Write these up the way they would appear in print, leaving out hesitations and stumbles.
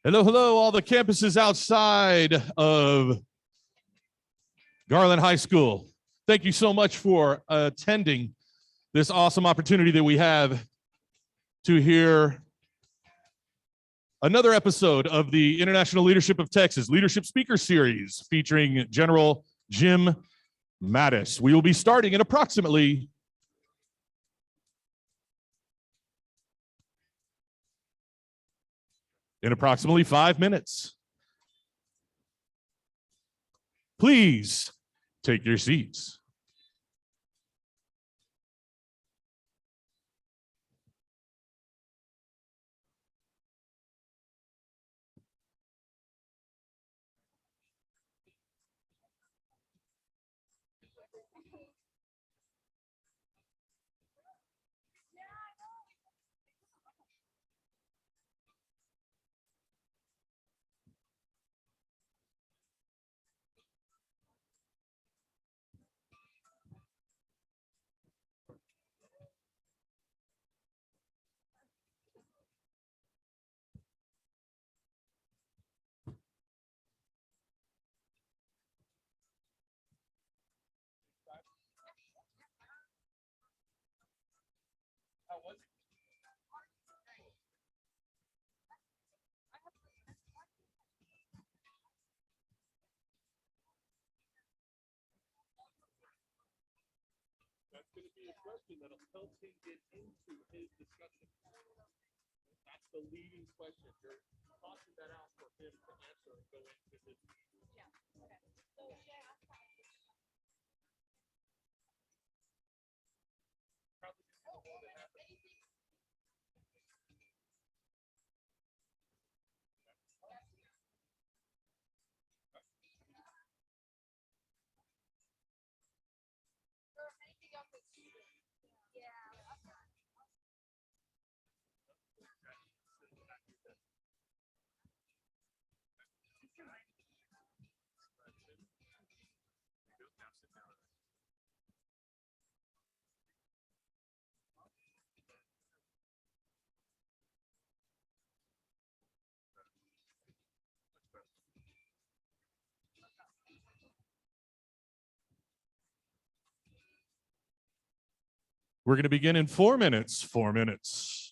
Hello, hello, all the campuses outside of Garland High School. Thank you so much for attending this awesome opportunity that we have to hear another episode of the International Leadership of Texas Leadership Speaker Series featuring General Jim Mattis. We will be starting in approximately 5 minutes. Please take your seats. That's going to be a question that'll help him get into his discussion. That's the leading question. You're tossing that out for him to answer and go into his. Yeah. Okay. So should I ask that? Probably just the one that happened. We're going to begin in 4 minutes. 4 minutes.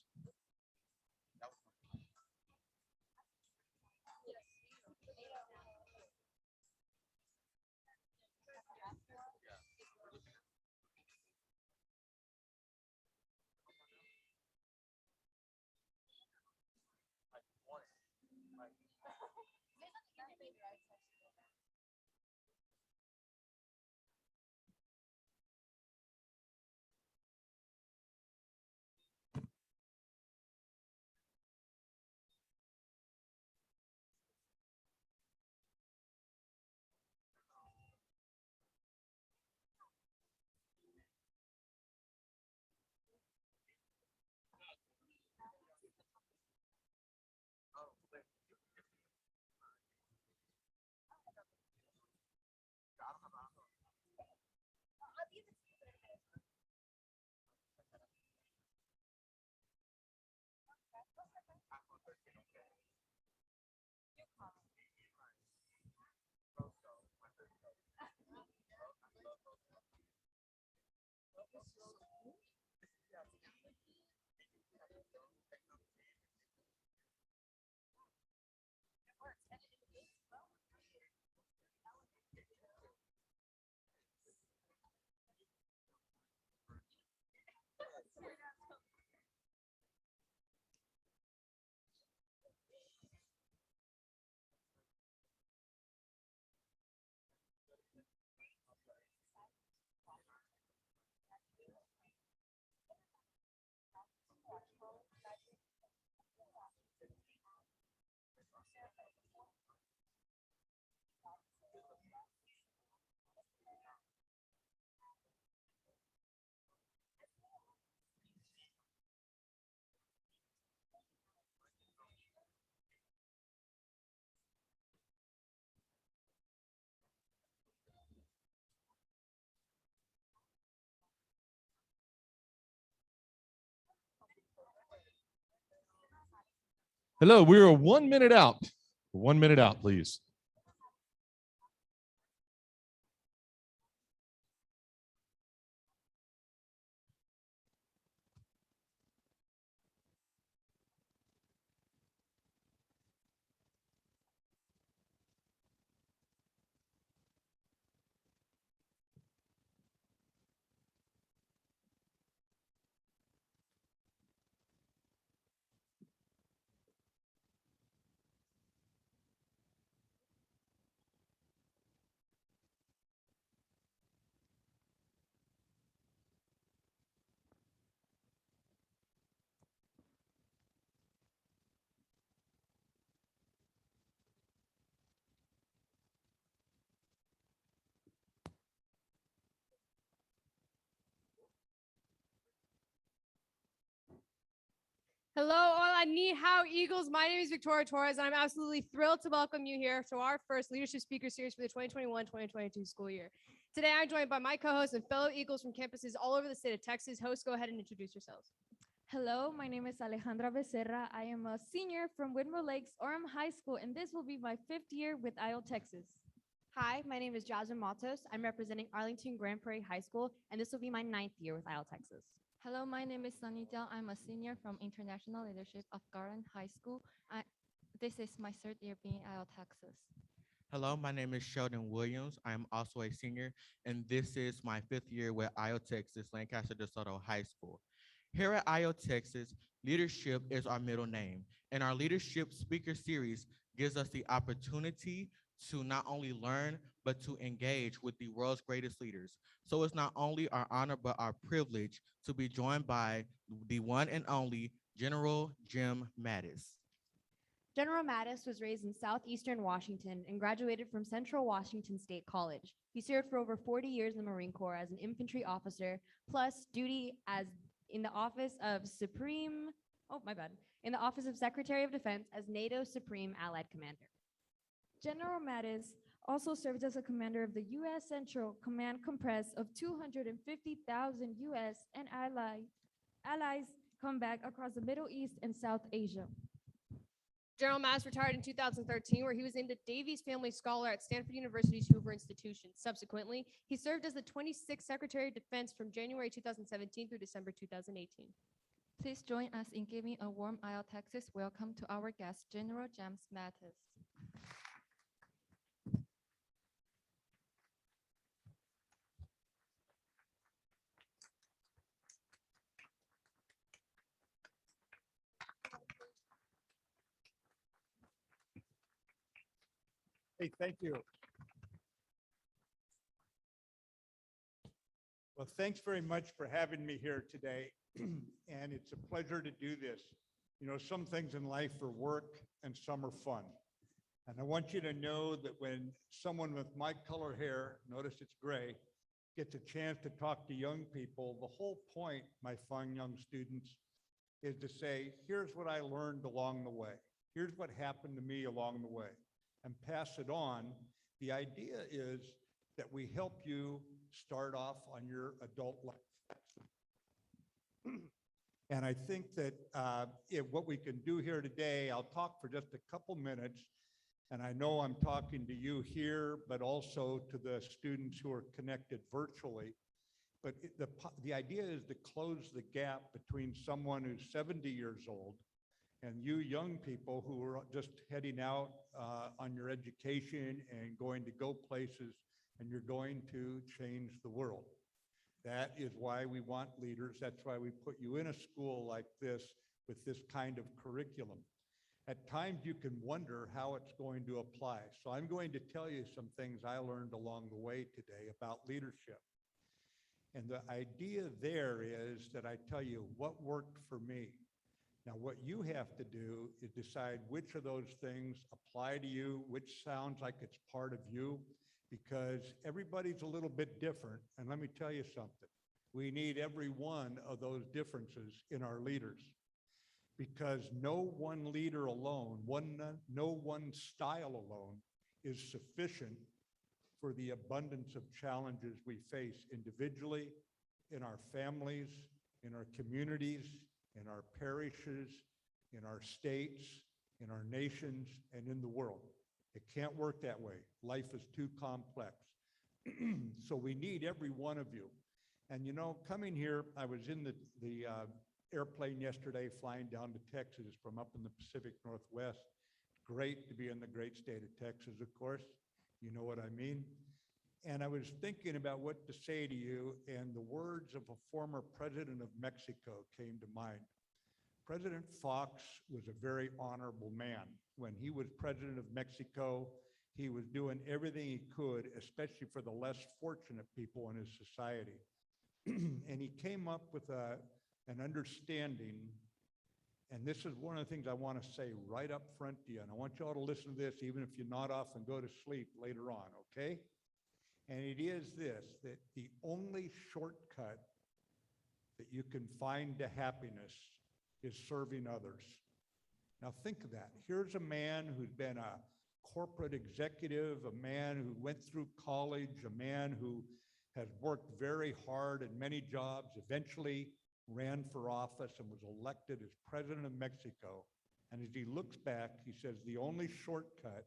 Hello, we are 1 minute out. 1 minute out, please. Hello, hola, ni hao, Eagles. My name is Victoria Torres, and I'm absolutely thrilled to welcome you here to our first Leadership Speaker Series for the 2021-2022 school year. Today, I'm joined by my co-hosts and fellow Eagles from campuses all over the state of Texas. Hosts, go ahead and introduce yourselves. Hello, my name is Alejandra Becerra. I am a senior from Windmill Lakes Orem High School, and this will be my 5th year with ILTexas. Hi, my name is Jim Mattis. I'm representing Arlington Grand Prairie High School, and this will be my 9th year with ILTexas. Hello, my name is Sanita. I'm a senior from International Leadership of Garland High School. This is my 3rd year being ILTexas. Hello, my name is Sheldon Williams. I'm also a senior, and this is my 5th year with ILTexas Lancaster DeSoto High School. Here at ILTexas, leadership is our middle name, and our Leadership Speaker Series gives us the opportunity to not only learn, but to engage with the world's greatest leaders. So it's not only our honor, but our privilege to be joined by the one and only General Jim Mattis. General Mattis was raised in southeastern Washington and graduated from Central Washington State College. He served for over 40 years in the Marine Corps as an infantry officer, plus duty as in the office of Secretary of Defense as NATO Supreme Allied Commander. General Mattis also served as a commander of the U.S. Central Command comprised of 250,000 U.S. and allies combat across the Middle East and South Asia. General Mattis retired in 2013, where he was named a Davies Family Scholar at Stanford University's Hoover Institution. Subsequently, he served as the 26th Secretary of Defense from January 2017 through December 2018. Please join us in giving a warm ILTexas welcome to our guest, General James Mattis. Hey, thank you. Well, thanks very much for having me here today. And it's a pleasure to do this. You know, some things in life are work and some are fun. And I want you to know that when someone with my color hair, notice it's gray, gets a chance to talk to young people, the whole point, my fun young students, is to say, here's what I learned along the way. Here's what happened to me along the way. And pass it on. The idea is that we help you start off on your adult life. And I think that what we can do here today, I'll talk for just a couple minutes, and I know I'm talking to you here, but also to the students who are connected virtually. But the idea is to close the gap between someone who's 70 years old and you young people who are just heading out on your education and going to go places, and you're going to change the world. That is why we want leaders. That's why we put you in a school like this with this kind of curriculum. At times you can wonder how it's going to apply. So I'm going to tell you some things I learned along the way today about leadership. And the idea there is that I tell you what worked for me. Now, what you have to do is decide which of those things apply to you, which sounds like it's part of you, because everybody's a little bit different. And let me tell you something. We need every one of those differences in our leaders, because no one leader alone, no one style alone is sufficient for the abundance of challenges we face individually, in our families, in our communities, in our parishes, in our states, in our nations and in the world. It can't work that way. Life is too complex. So we need every one of you. And you know, coming here, I was in the airplane yesterday flying down to Texas from up in the Pacific Northwest. Great to be in the great state of Texas, of course. You know what I mean? And I was thinking about what to say to you, and the words of a former president of Mexico came to mind. President Fox was a very honorable man. When he was president of Mexico, he was doing everything he could, especially for the less fortunate people in his society. And he came up with an understanding, and this is one of the things I want to say right up front to you, and I want you all to listen to this even if you nod off and go to sleep later on, okay? And it is this, that the only shortcut that you can find to happiness is serving others. Now think of that. Here's a man who's been a corporate executive, a man who went through college, a man who has worked very hard in many jobs, eventually ran for office and was elected as president of Mexico. And as he looks back, he says the only shortcut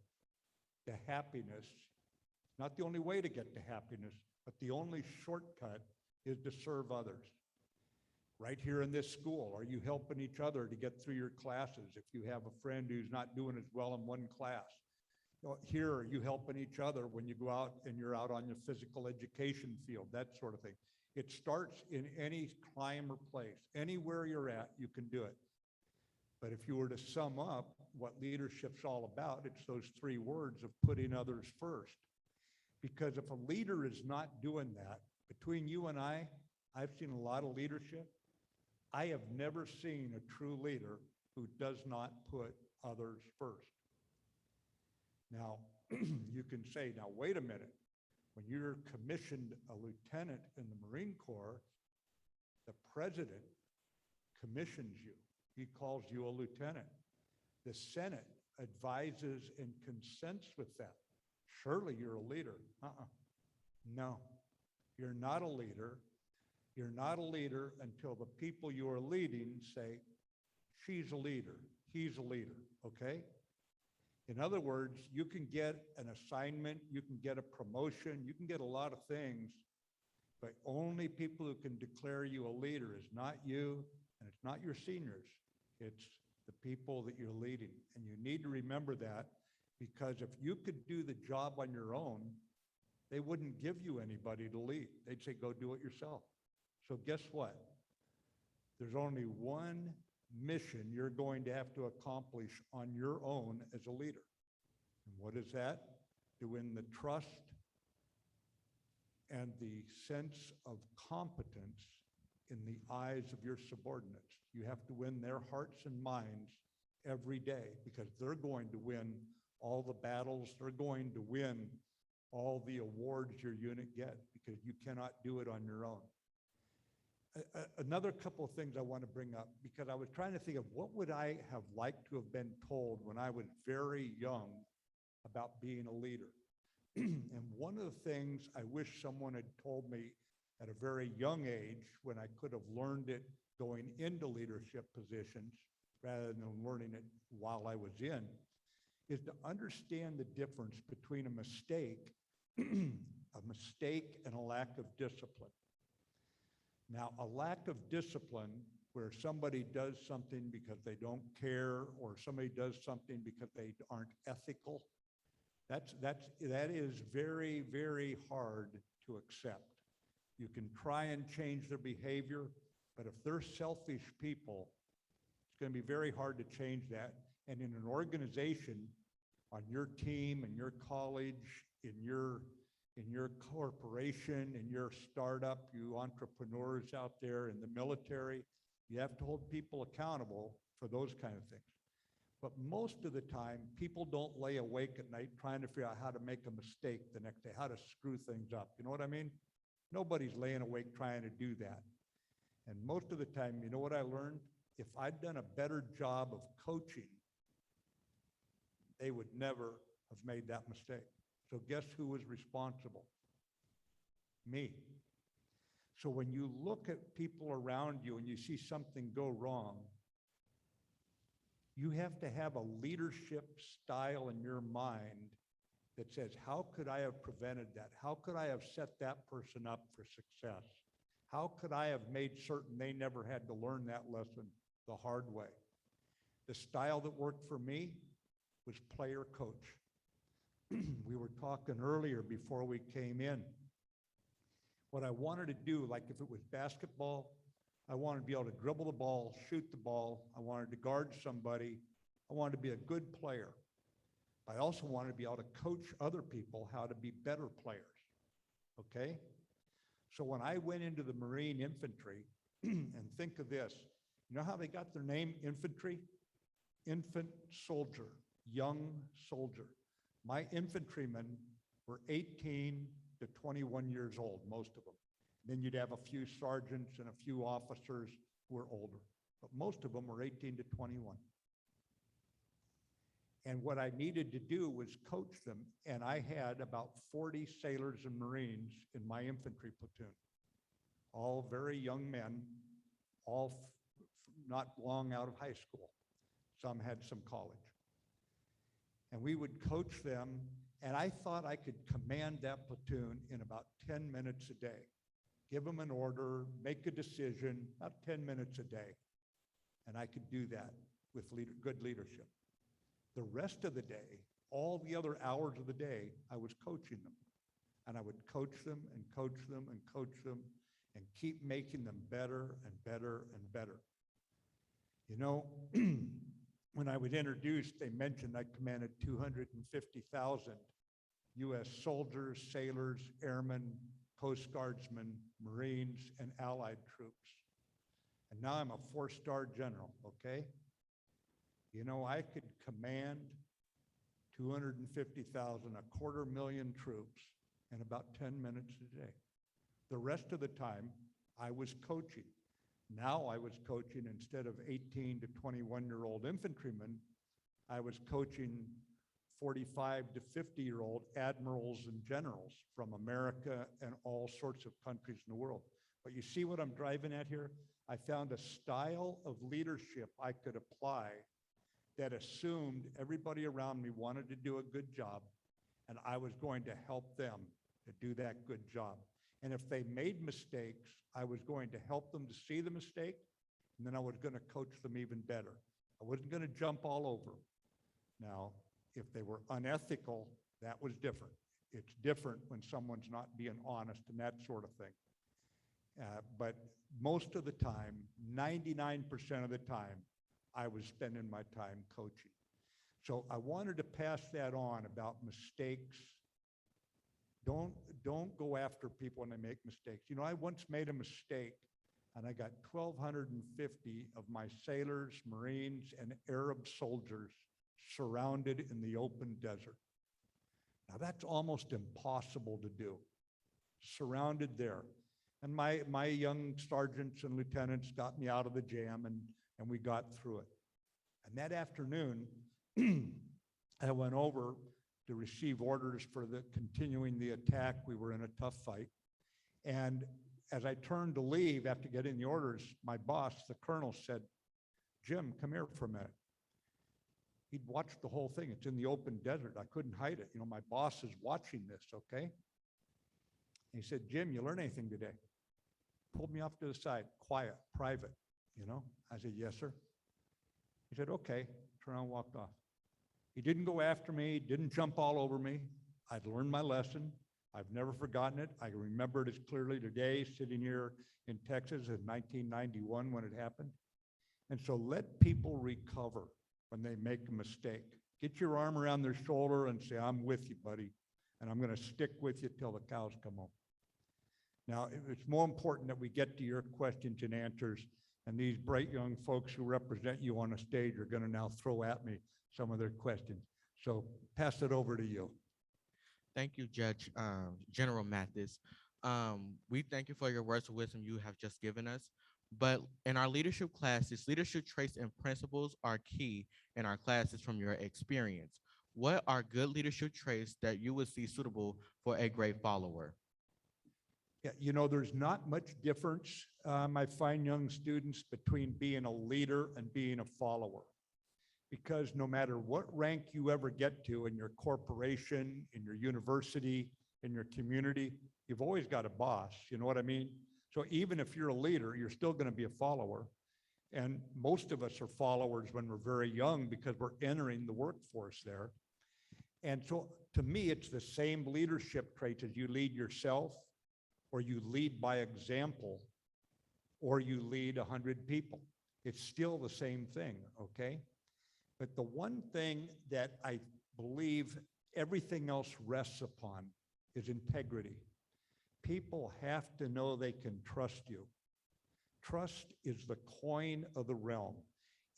to happiness, not the only way to get to happiness, but the only shortcut is to serve others. Right here in this school, are you helping each other to get through your classes? If you have a friend who's not doing as well in one class, here, are you helping each other when you go out and you're out on your physical education field, that sort of thing. It starts in any time or place. Anywhere you're at, you can do it. But if you were to sum up what leadership's all about, it's those three words of putting others first. Because if a leader is not doing that, between you and I've seen a lot of leadership. I have never seen a true leader who does not put others first. Now, you can say, now, wait a minute. When you're commissioned a lieutenant in the Marine Corps, the president commissions you. He calls you a lieutenant. The Senate advises and consents with that. Surely you're a leader. No, you're not a leader. You're not a leader until the people you are leading say, she's a leader, he's a leader, okay? In other words, you can get an assignment, you can get a promotion, you can get a lot of things, but only people who can declare you a leader is not you, and it's not your seniors. It's the people that you're leading. And you need to remember that, because if you could do the job on your own, they wouldn't give you anybody to lead. They'd say, go do it yourself. So guess what? There's only one mission you're going to have to accomplish on your own as a leader. And what is that? To win the trust and the sense of competence in the eyes of your subordinates. You have to win their hearts and minds every day, because they're going to win all the battles. They're going to win all the awards your unit gets, because you cannot do it on your own. Another couple of things I want to bring up, because I was trying to think of what would I have liked to have been told when I was very young about being a leader. And one of the things I wish someone had told me at a very young age, when I could have learned it going into leadership positions rather than learning it while I was in, is to understand the difference between a mistake and a lack of discipline. Now, a lack of discipline, where somebody does something because they don't care, or somebody does something because they aren't ethical, that is very, very hard to accept. You can try and change their behavior, but if they're selfish people, it's going to be very hard to change that. And in an organization, on your team, in your college, in your corporation, in your startup, you entrepreneurs out there in the military, you have to hold people accountable for those kind of things. But most of the time, people don't lay awake at night trying to figure out how to make a mistake the next day, how to screw things up. You know what I mean? Nobody's laying awake trying to do that. And most of the time, you know what I learned? If I'd done a better job of coaching, they would never have made that mistake. So guess who was responsible? Me. So when you look at people around you and you see something go wrong, You have to have a leadership style in your mind that says, how could I have prevented that? How could I have set that person up for success? How could I have made certain they never had to learn that lesson the hard way? The style that worked for me was player coach. We were talking earlier before we came in. What I wanted to do, like if it was basketball, I wanted to be able to dribble the ball, shoot the ball. I wanted to guard somebody. I wanted to be a good player. I also wanted to be able to coach other people how to be better players, okay? So when I went into the Marine Infantry, and think of this, you know how they got their name, infantry? Infant soldier, young soldier. My infantrymen were 18 to 21 years old, most of them. Then you'd have a few sergeants and a few officers who were older, but most of them were 18 to 21. And what I needed to do was coach them, and I had about 40 sailors and Marines in my infantry platoon, all very young men, all not long out of high school. Some had some college. And we would coach them, and I thought I could command that platoon in about 10 minutes a day. Give them an order, make a decision, about 10 minutes a day. And I could do that with good leadership. The rest of the day, all the other hours of the day, I was coaching them. And I would coach them and coach them and coach them and keep making them better and better and better. You know, when I was introduced, they mentioned I commanded 250,000 US soldiers, sailors, airmen, Coast Guardsmen, Marines, and Allied troops. And now I'm a 4-star general, okay? You know, I could command 250,000, 250,000 troops in about 10 minutes a day. The rest of the time, I was coaching. Now I was coaching, instead of 18 to 21-year-old infantrymen, I was coaching 45 to 50-year-old admirals and generals from America and all sorts of countries in the world. But you see what I'm driving at here? I found a style of leadership I could apply that assumed everybody around me wanted to do a good job, and I was going to help them to do that good job. And if they made mistakes, I was going to help them to see the mistake, and then I was going to coach them even better. I wasn't going to jump all over. Now, if they were unethical, that was different. It's different when someone's not being honest and that sort of thing. But most of the time, 99% of the time, I was spending my time coaching. So I wanted to pass that on about mistakes. Don't go after people when they make mistakes. You know, I once made a mistake, and I got 1,250 of my sailors, Marines, and Arab soldiers surrounded in the open desert. Now that's almost impossible to do, surrounded there. And my young sergeants and lieutenants got me out of the jam, and we got through it. And that afternoon, I went over to receive orders for continuing the attack. We were in a tough fight. And as I turned to leave after getting the orders, my boss, the colonel, said, "Jim, come here for a minute." He'd watched the whole thing. It's in the open desert. I couldn't hide it. You know, my boss is watching this, okay? And he said, "Jim, you learn anything today?" Pulled me off to the side, quiet, private, you know? I said, "Yes, sir." He said, "Okay," turned around and walked off. He didn't go after me, didn't jump all over me. I'd learned my lesson. I've never forgotten it. I remember it as clearly today, sitting here in Texas in 1991 when it happened. And so let people recover when they make a mistake. Get your arm around their shoulder and say, "I'm with you, buddy, and I'm going to stick with you till the cows come home." Now, it's more important that we get to your questions and answers, and these bright young folks who represent you on the stage are going to now throw at me some of their questions. So pass it over to you. Thank you, Judge General Mattis. We thank you for your words of wisdom you have just given us. But in our leadership classes, leadership traits and principles are key in our classes from your experience. What are good leadership traits that you would see suitable for a great follower? Yeah, you know, there's not much difference, my fine young students, between being a leader and being a follower. Because no matter what rank you ever get to in your corporation, in your university, in your community, you've always got a boss, you know what I mean? So even if you're a leader, you're still going to be a follower. And most of us are followers when we're very young because we're entering the workforce there. And so to me, it's the same leadership traits as you lead yourself, or you lead by example, or you lead 100 people. It's still the same thing, okay? But the one thing that I believe everything else rests upon is integrity. People have to know they can trust you. Trust is the coin of the realm.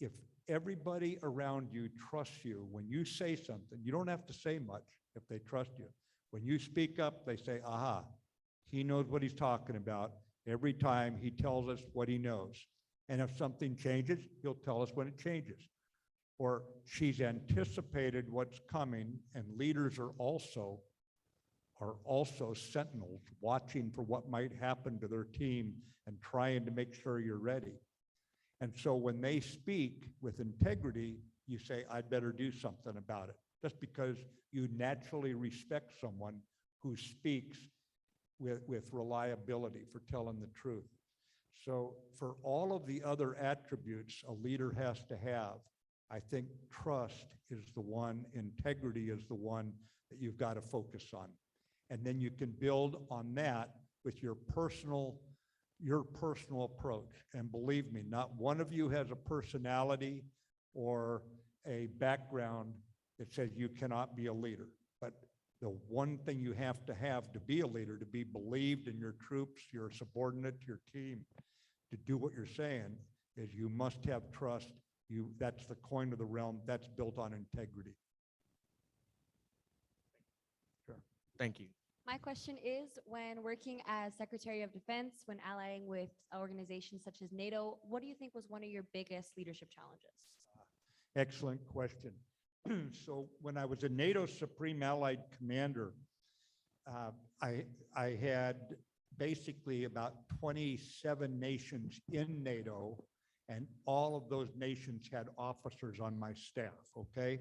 If everybody around you trusts you, when you say something, you don't have to say much if they trust you. When you speak up, they say, aha, he knows what he's talking about. Every time he tells us what he knows. And if something changes, he'll tell us when it changes. Or she's anticipated what's coming, and leaders are also sentinels watching for what might happen to their team and trying to make sure you're ready. And so when they speak with integrity, you say, I'd better do something about it, just because you naturally respect someone who speaks with reliability for telling the truth. So for all of the other attributes a leader has to have, I think trust is the one, integrity is the one that you've got to focus on. And then you can build on that with your personal approach. And believe me, not one of you has a personality or a background that says you cannot be a leader. But the one thing you have to be a leader, to be believed in your troops, your subordinate, your team, to do what you're saying, is you must have trust. That's the coin of the realm. That's built on integrity. Sure. Thank you. My question is, when working as Secretary of Defense, when allying with organizations such as NATO, what do you think was one of your biggest leadership challenges? Excellent question. So when I was a NATO Supreme Allied Commander, I had basically about 27 nations in NATO, and all of those nations had officers on my staff, okay?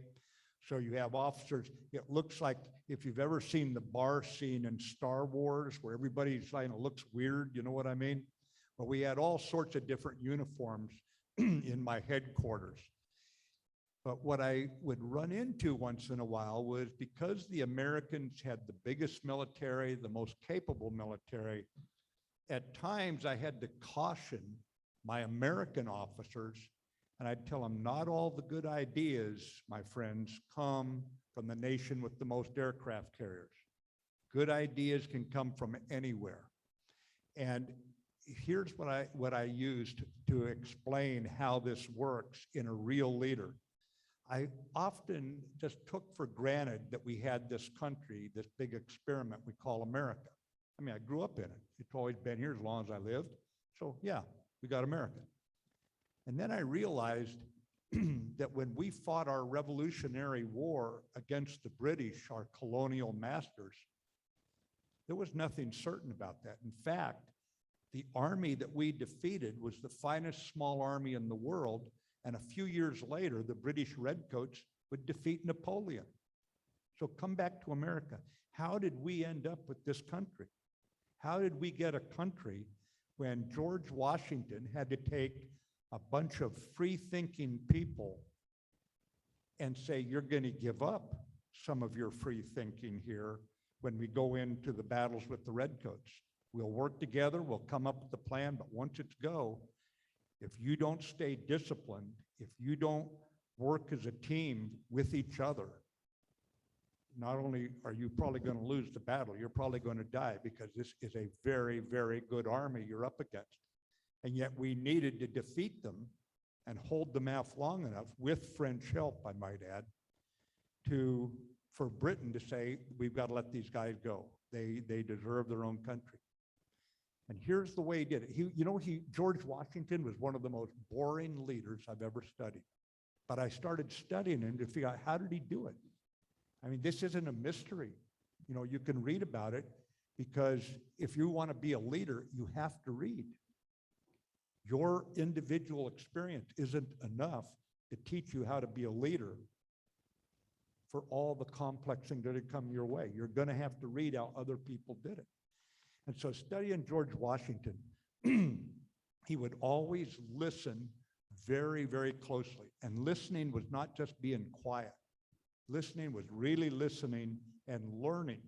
So you have officers, it looks like, if you've ever seen the bar scene in Star Wars where everybody's like, looks weird, you know what I mean? Well, we had all sorts of different uniforms in my headquarters. But what I would run into once in a while was, because the Americans had the biggest military, the most capable military, at times I had to caution my American officers, and I'd tell them, not all the good ideas, my friends, come from the nation with the most aircraft carriers. Good ideas can come from anywhere. And here's what I used to explain how this works in a real leader. I often just took for granted that we had this country, this big experiment we call America. I mean, I grew up in it. It's always been here as long as I lived. So yeah, we got America. And then I realized that when we fought our Revolutionary War against the British, our colonial masters, there was nothing certain about that. In fact, the army that we defeated was the finest small army in the world. And a few years later, the British Redcoats would defeat Napoleon. So come back to America. How did we end up with this country? How did we get a country when George Washington had to take a bunch of free-thinking people and say, you're going to give up some of your free thinking here when we go into the battles with the Redcoats? We'll work together, we'll come up with a plan, but once it's go, if you don't stay disciplined, if you don't work as a team with each other, not only are you probably going to lose the battle, you're probably going to die, because this is a very, very good army you're up against. And yet we needed to defeat them and hold them off long enough, with French help, I might add, for Britain to say, we've got to let these guys go. They deserve their own country. And here's the way he did it. George Washington was one of the most boring leaders I've ever studied. But I started studying him to figure out, how did he do it? I mean, this isn't a mystery. You can read about it, because if you want to be a leader, you have to read. Your individual experience isn't enough. to teach you how to be a leader for all the complex things that come your way. You're going to have to read how other people did it. And so studying George Washington, he would always listen very, very closely. And listening was not just being quiet. Listening was really listening and learning.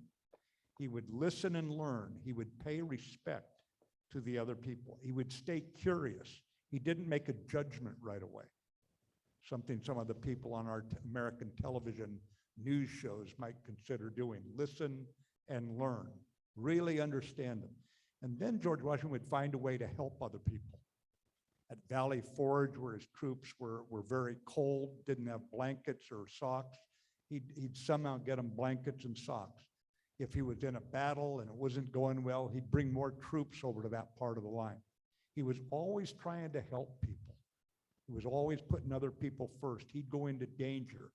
He would listen and learn. He would pay respect to the other people. He would stay curious. He didn't make a judgment right away. Something some of the people on our American television news shows might consider doing. Listen and learn. Really understand them. And then George Washington would find a way to help other people. At Valley Forge, where his troops were very cold, didn't have blankets or socks, he'd somehow get them blankets and socks. If he was in a battle and it wasn't going well, he'd bring more troops over to that part of the line. He was always trying to help people. He was always putting other people first. He'd go into danger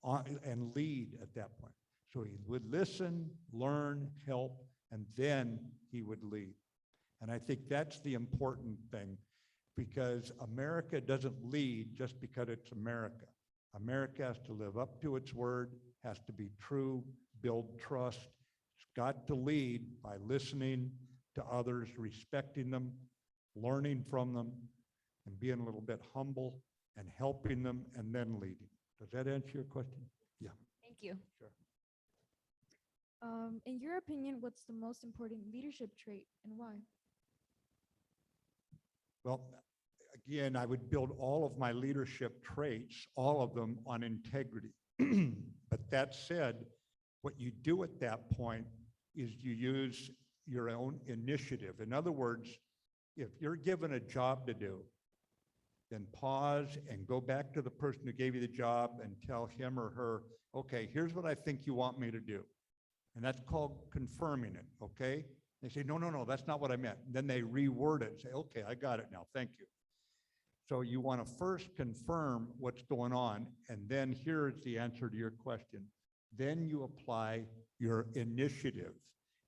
and lead at that point. So he would listen, learn, help, and then he would lead. And I think that's the important thing, because America doesn't lead just because it's America. America has to live up to its word, has to be true, build trust. It's got to lead by listening to others, respecting them, learning from them, and being a little bit humble and helping them and then leading. Does that answer your question? Yeah. Thank you. Sure. In your opinion, what's the most important leadership trait and why? Well, again, I would build all of my leadership traits, all of them, on integrity. But that said, what you do at that point is you use your own initiative. In other words, if you're given a job to do, then pause and go back to the person who gave you the job and tell him or her, okay, here's what I think you want me to do. And that's called confirming it, okay? They say, no, that's not what I meant. Then they reword it and say, okay, I got it now, thank you. So you want to first confirm what's going on, and then here's the answer to your question. Then you apply your initiative.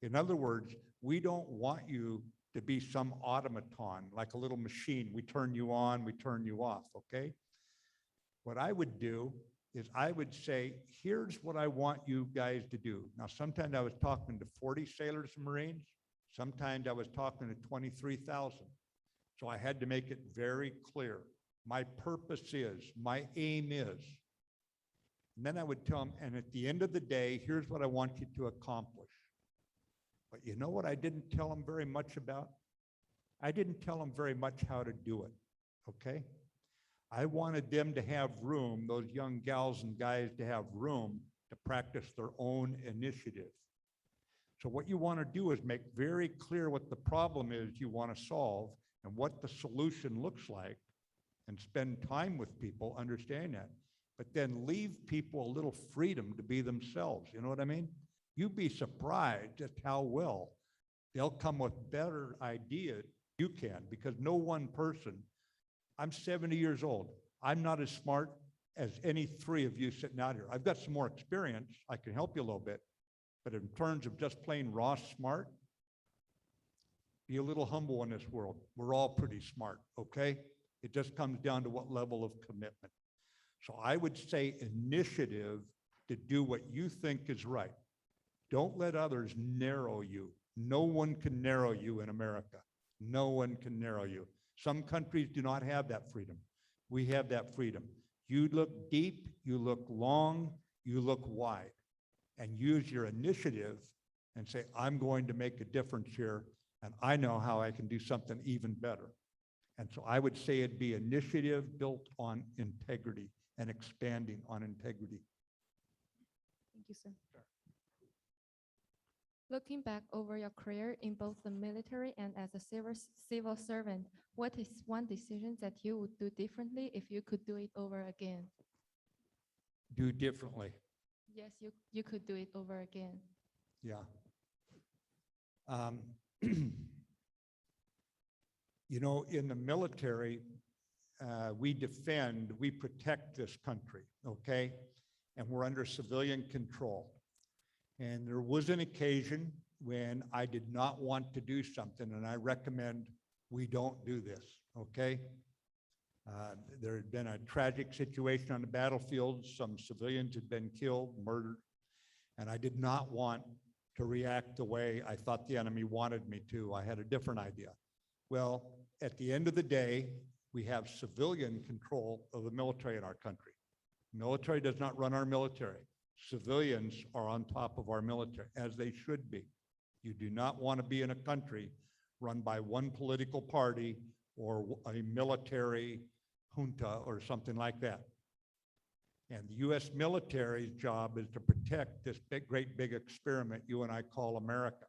In other words, we don't want you to be some automaton, like a little machine. We turn you on, we turn you off, okay? What I would do is I would say, here's what I want you guys to do. Now, sometimes I was talking to 40 sailors and Marines. Sometimes I was talking to 23,000. So I had to make it very clear. My purpose is, my aim is. And then I would tell them, and at the end of the day, here's what I want you to accomplish. But you know what I didn't tell them very much about? I didn't tell them very much how to do it, okay? I wanted them to have room, those young gals and guys to have room to practice their own initiative. So what you want to do is make very clear what the problem is you want to solve and what the solution looks like, and spend time with people, understand that. But then leave people a little freedom to be themselves, you know what I mean? You'd be surprised just how well they'll come with better ideas you can, because no one person, I'm 70 years old. I'm not as smart as any three of you sitting out here. I've got some more experience. I can help you a little bit. But in terms of just plain raw smart, be a little humble in this world. We're all pretty smart, okay? It just comes down to what level of commitment. So I would say initiative to do what you think is right. Don't let others narrow you. No one can narrow you in America. No one can narrow you. Some countries do not have that freedom. We have that freedom. You look deep, you look long, you look wide, and use your initiative and say, I'm going to make a difference here, and I know how I can do something even better. And so I would say it'd be initiative built on integrity and expanding on integrity. Thank you, sir. Looking back over your career in both the military and as a civil servant, what is one decision that you would do differently if you could do it over again? Do differently. Yes, you could do it over again. Yeah. You know, in the military, we defend, we protect this country, okay? And we're under civilian control. And there was an occasion when I did not want to do something, and I recommend we don't do this, okay? There had been a tragic situation on the battlefield. Some civilians had been killed, murdered, and I did not want to react the way I thought the enemy wanted me to. I had a different idea. Well, at the end of the day, we have civilian control of the military in our country. Military does not run our military. Civilians are on top of our military, as they should be. You do not want to be in a country run by one political party or a military junta or something like that. And the U.S. military's job is to protect this great big experiment you and I call America.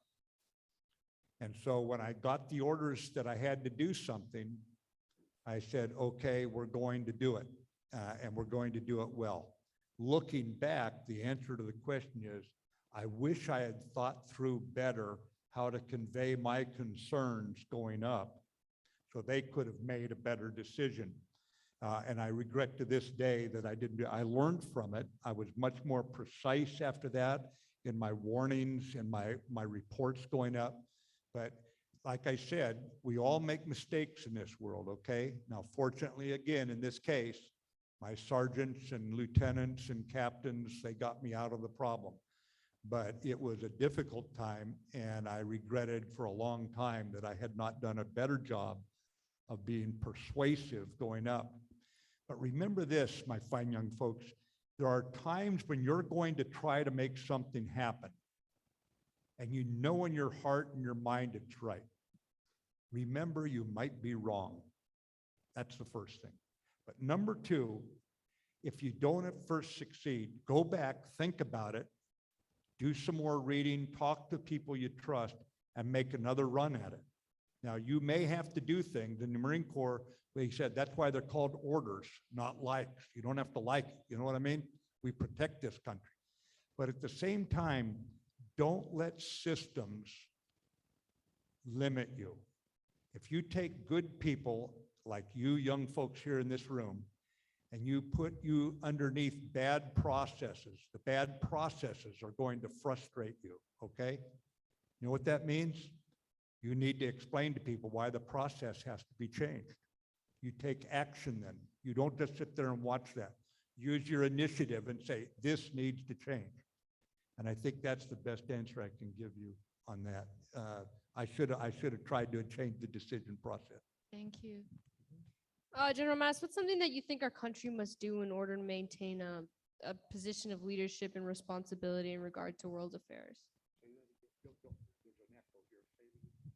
And so when I got the orders that I had to do something, I said, okay, we're going to do it, and we're going to do it well. Looking back, the answer to the question is, I wish I had thought through better how to convey my concerns going up so they could have made a better decision. And I regret to this day that I didn't do. I learned from it. I was much more precise after that in my warnings and my reports going up. But like I said, we all make mistakes in this world, okay? Now, fortunately, again, in this case, my sergeants and lieutenants and captains, they got me out of the problem. But it was a difficult time, and I regretted for a long time that I had not done a better job of being persuasive going up. But remember this, my fine young folks, there are times when you're going to try to make something happen, and you know in your heart and your mind it's right. Remember, you might be wrong. That's the first thing. But number two, if you don't at first succeed, go back, think about it, do some more reading, talk to people you trust, and make another run at it. Now, you may have to do things. In the Marine Corps, they said that's why they're called orders, not likes. You don't have to like it. You know what I mean? We protect this country. But at the same time, don't let systems limit you. If you take good people like you young folks here in this room, and you put you underneath bad processes, the bad processes are going to frustrate you, okay? You know what that means? You need to explain to people why the process has to be changed. You take action then. You don't just sit there and watch that. Use your initiative and say, this needs to change. And I think that's the best answer I can give you on that. I should have tried to change the decision process. Thank you. General Mattis, what's something that you think our country must do in order to maintain a position of leadership and responsibility in regard to world affairs?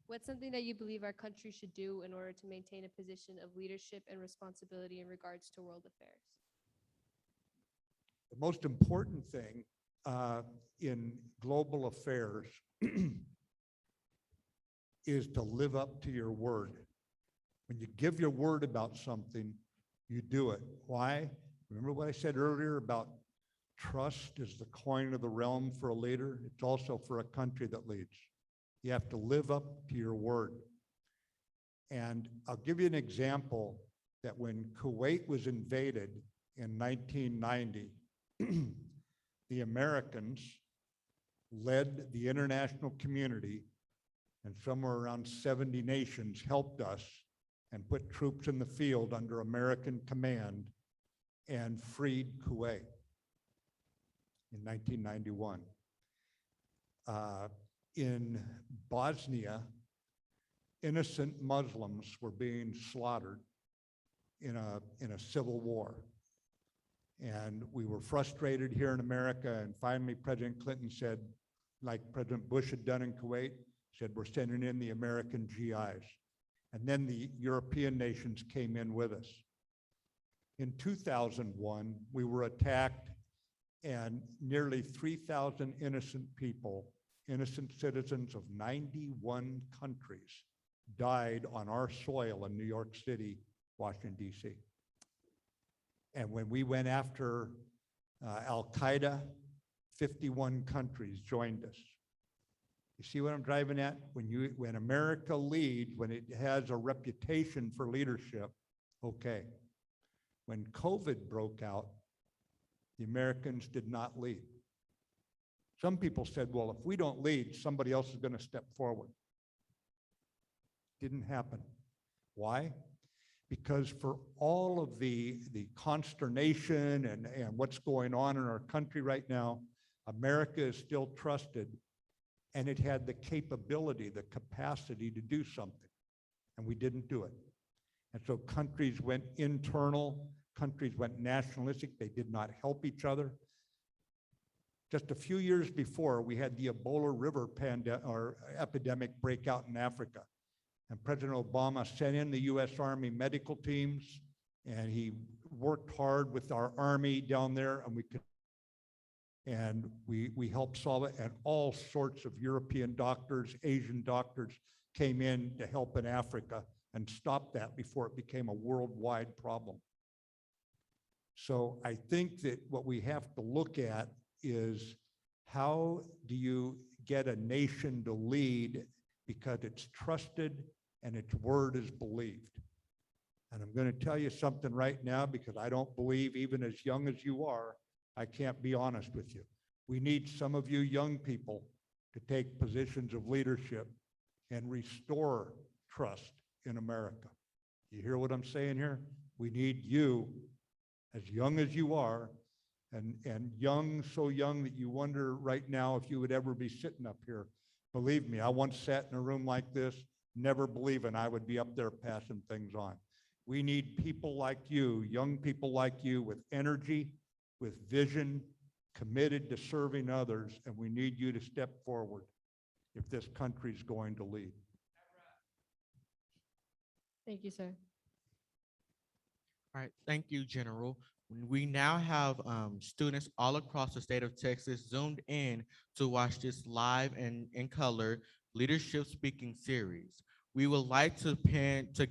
What's something that you believe our country should do in order to maintain a position of leadership and responsibility in regards to world affairs? The most important thing in global affairs is to live up to your word. When you give your word about something, you do it. Why? Remember what I said earlier about trust is the coin of the realm for a leader? It's also for a country that leads. You have to live up to your word. And I'll give you an example that when Kuwait was invaded in 1990, the Americans led the international community, and somewhere around 70 nations helped us and put troops in the field under American command and freed Kuwait in 1991. In Bosnia, innocent Muslims were being slaughtered in a civil war. And we were frustrated here in America, and finally President Clinton said, like President Bush had done in Kuwait, said, we're sending in the American GIs. And then the European nations came in with us. In 2001, we were attacked, and nearly 3,000 innocent people, innocent citizens of 91 countries, died on our soil in New York City, Washington, D.C. And when we went after Al-Qaeda, 51 countries joined us. You see what I'm driving at? When America leads, when it has a reputation for leadership, okay. When COVID broke out, the Americans did not lead. Some people said, well, if we don't lead, somebody else is going to step forward. Didn't happen. Why? because for all of the consternation and what's going on in our country right now, America is still trusted, and it had the capability, the capacity to do something, and we didn't do it. And so countries went internal, countries went nationalistic, they did not help each other. Just a few years before, we had the Ebola River epidemic break out in Africa. And President Obama sent in the US Army medical teams, and he worked hard with our Army down there, and we helped solve it. And all sorts of European doctors, Asian doctors came in to help in Africa and stop that before it became a worldwide problem. So I think that what we have to look at is, how do you get a nation to lead because it's trusted and its word is believed? And I'm going to tell you something right now, because I don't believe, even as young as you are, I can't be honest with you. We need some of you young people to take positions of leadership and restore trust in America. You hear what I'm saying here? We need you, as young as you are, and young, so young that you wonder right now if you would ever be sitting up here. Believe me, I once sat in a room like this, never believing I would be up there passing things on. We need people like you, young people like you, with energy, with vision, committed to serving others, and we need you to step forward if this country's going to lead. Thank you, sir. All right, thank you, General. We now have students all across the state of Texas zoomed in to watch this live and in color leadership speaking series. We would like to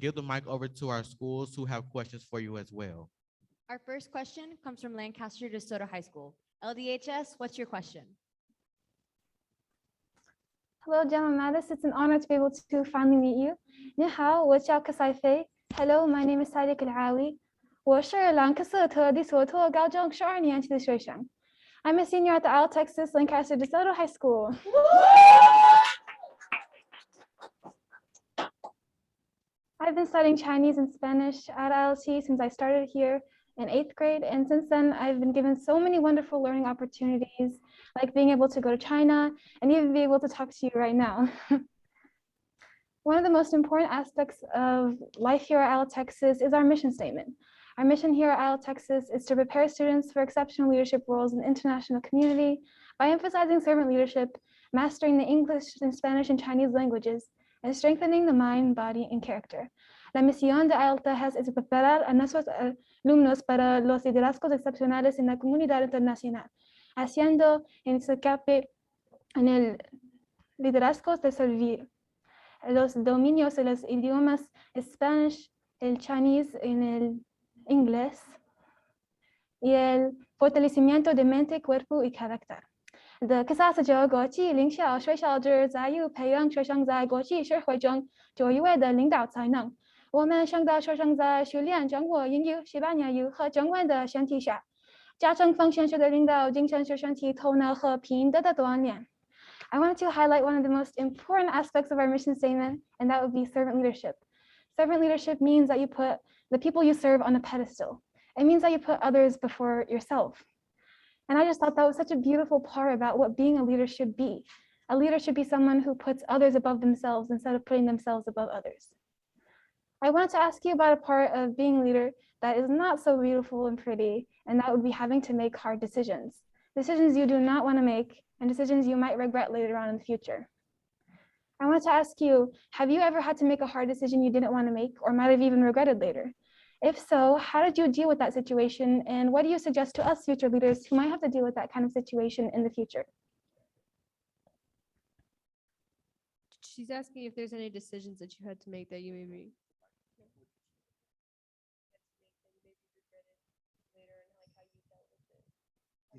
give the mic over to our schools who have questions for you as well. Our first question comes from Lancaster DeSoto High School. LDHS, what's your question? Hello, General Mattis. It's an honor to be able to finally meet you. 你好，我叫柯赛菲. Hello, my name is Sadiq Al-Awi. 我是兰克斯特第索托高中12年级的学生. I'm a senior at the ILTexas Lancaster DeSoto High School. I've been studying Chinese and Spanish at ILT since I started here in 8th grade, and since then I've been given so many wonderful learning opportunities, like being able to go to China and even be able to talk to you right now. One of the most important aspects of life here at ILTexas is our mission statement. Our mission here at ILTexas is to prepare students for exceptional leadership roles in the international community by emphasizing servant leadership, mastering the English and Spanish and Chinese languages, and strengthening the mind, body, and character. La misión de ILTexas es preparar a nuestros alumnos para los liderazgos excepcionales en la comunidad internacional, haciendo hincapié en el liderazgo de servir, los dominios de los idiomas Spanish, el Chinese, en el inglés, y el fortalecimiento de mente, cuerpo y carácter.的克萨斯州国际领袖学校旨在于培养学生在国际社会中卓越的领导才能。我们想到学生在训练中国英语、西班牙语和中文的前提下，加强奉献式的领导精神学身体头脑和品德的锻炼。I wanted to highlight one of the most important aspects of our mission statement, and that would be servant leadership. Servant leadership means that you put the people you serve on a pedestal. It means that you put others before yourself. And I just thought that was such a beautiful part about what being a leader should be. A leader should be someone who puts others above themselves instead of putting themselves above others. I wanted to ask you about a part of being a leader that is not so beautiful and pretty, and that would be having to make hard decisions. Decisions you do not want to make, and decisions you might regret later on in the future. I want to ask you, have you ever had to make a hard decision you didn't want to make or might have even regretted later? If so, how did you deal with that situation? And what do you suggest to us future leaders who might have to deal with that kind of situation in the future? She's asking if there's any decisions that you had to make that you maybe.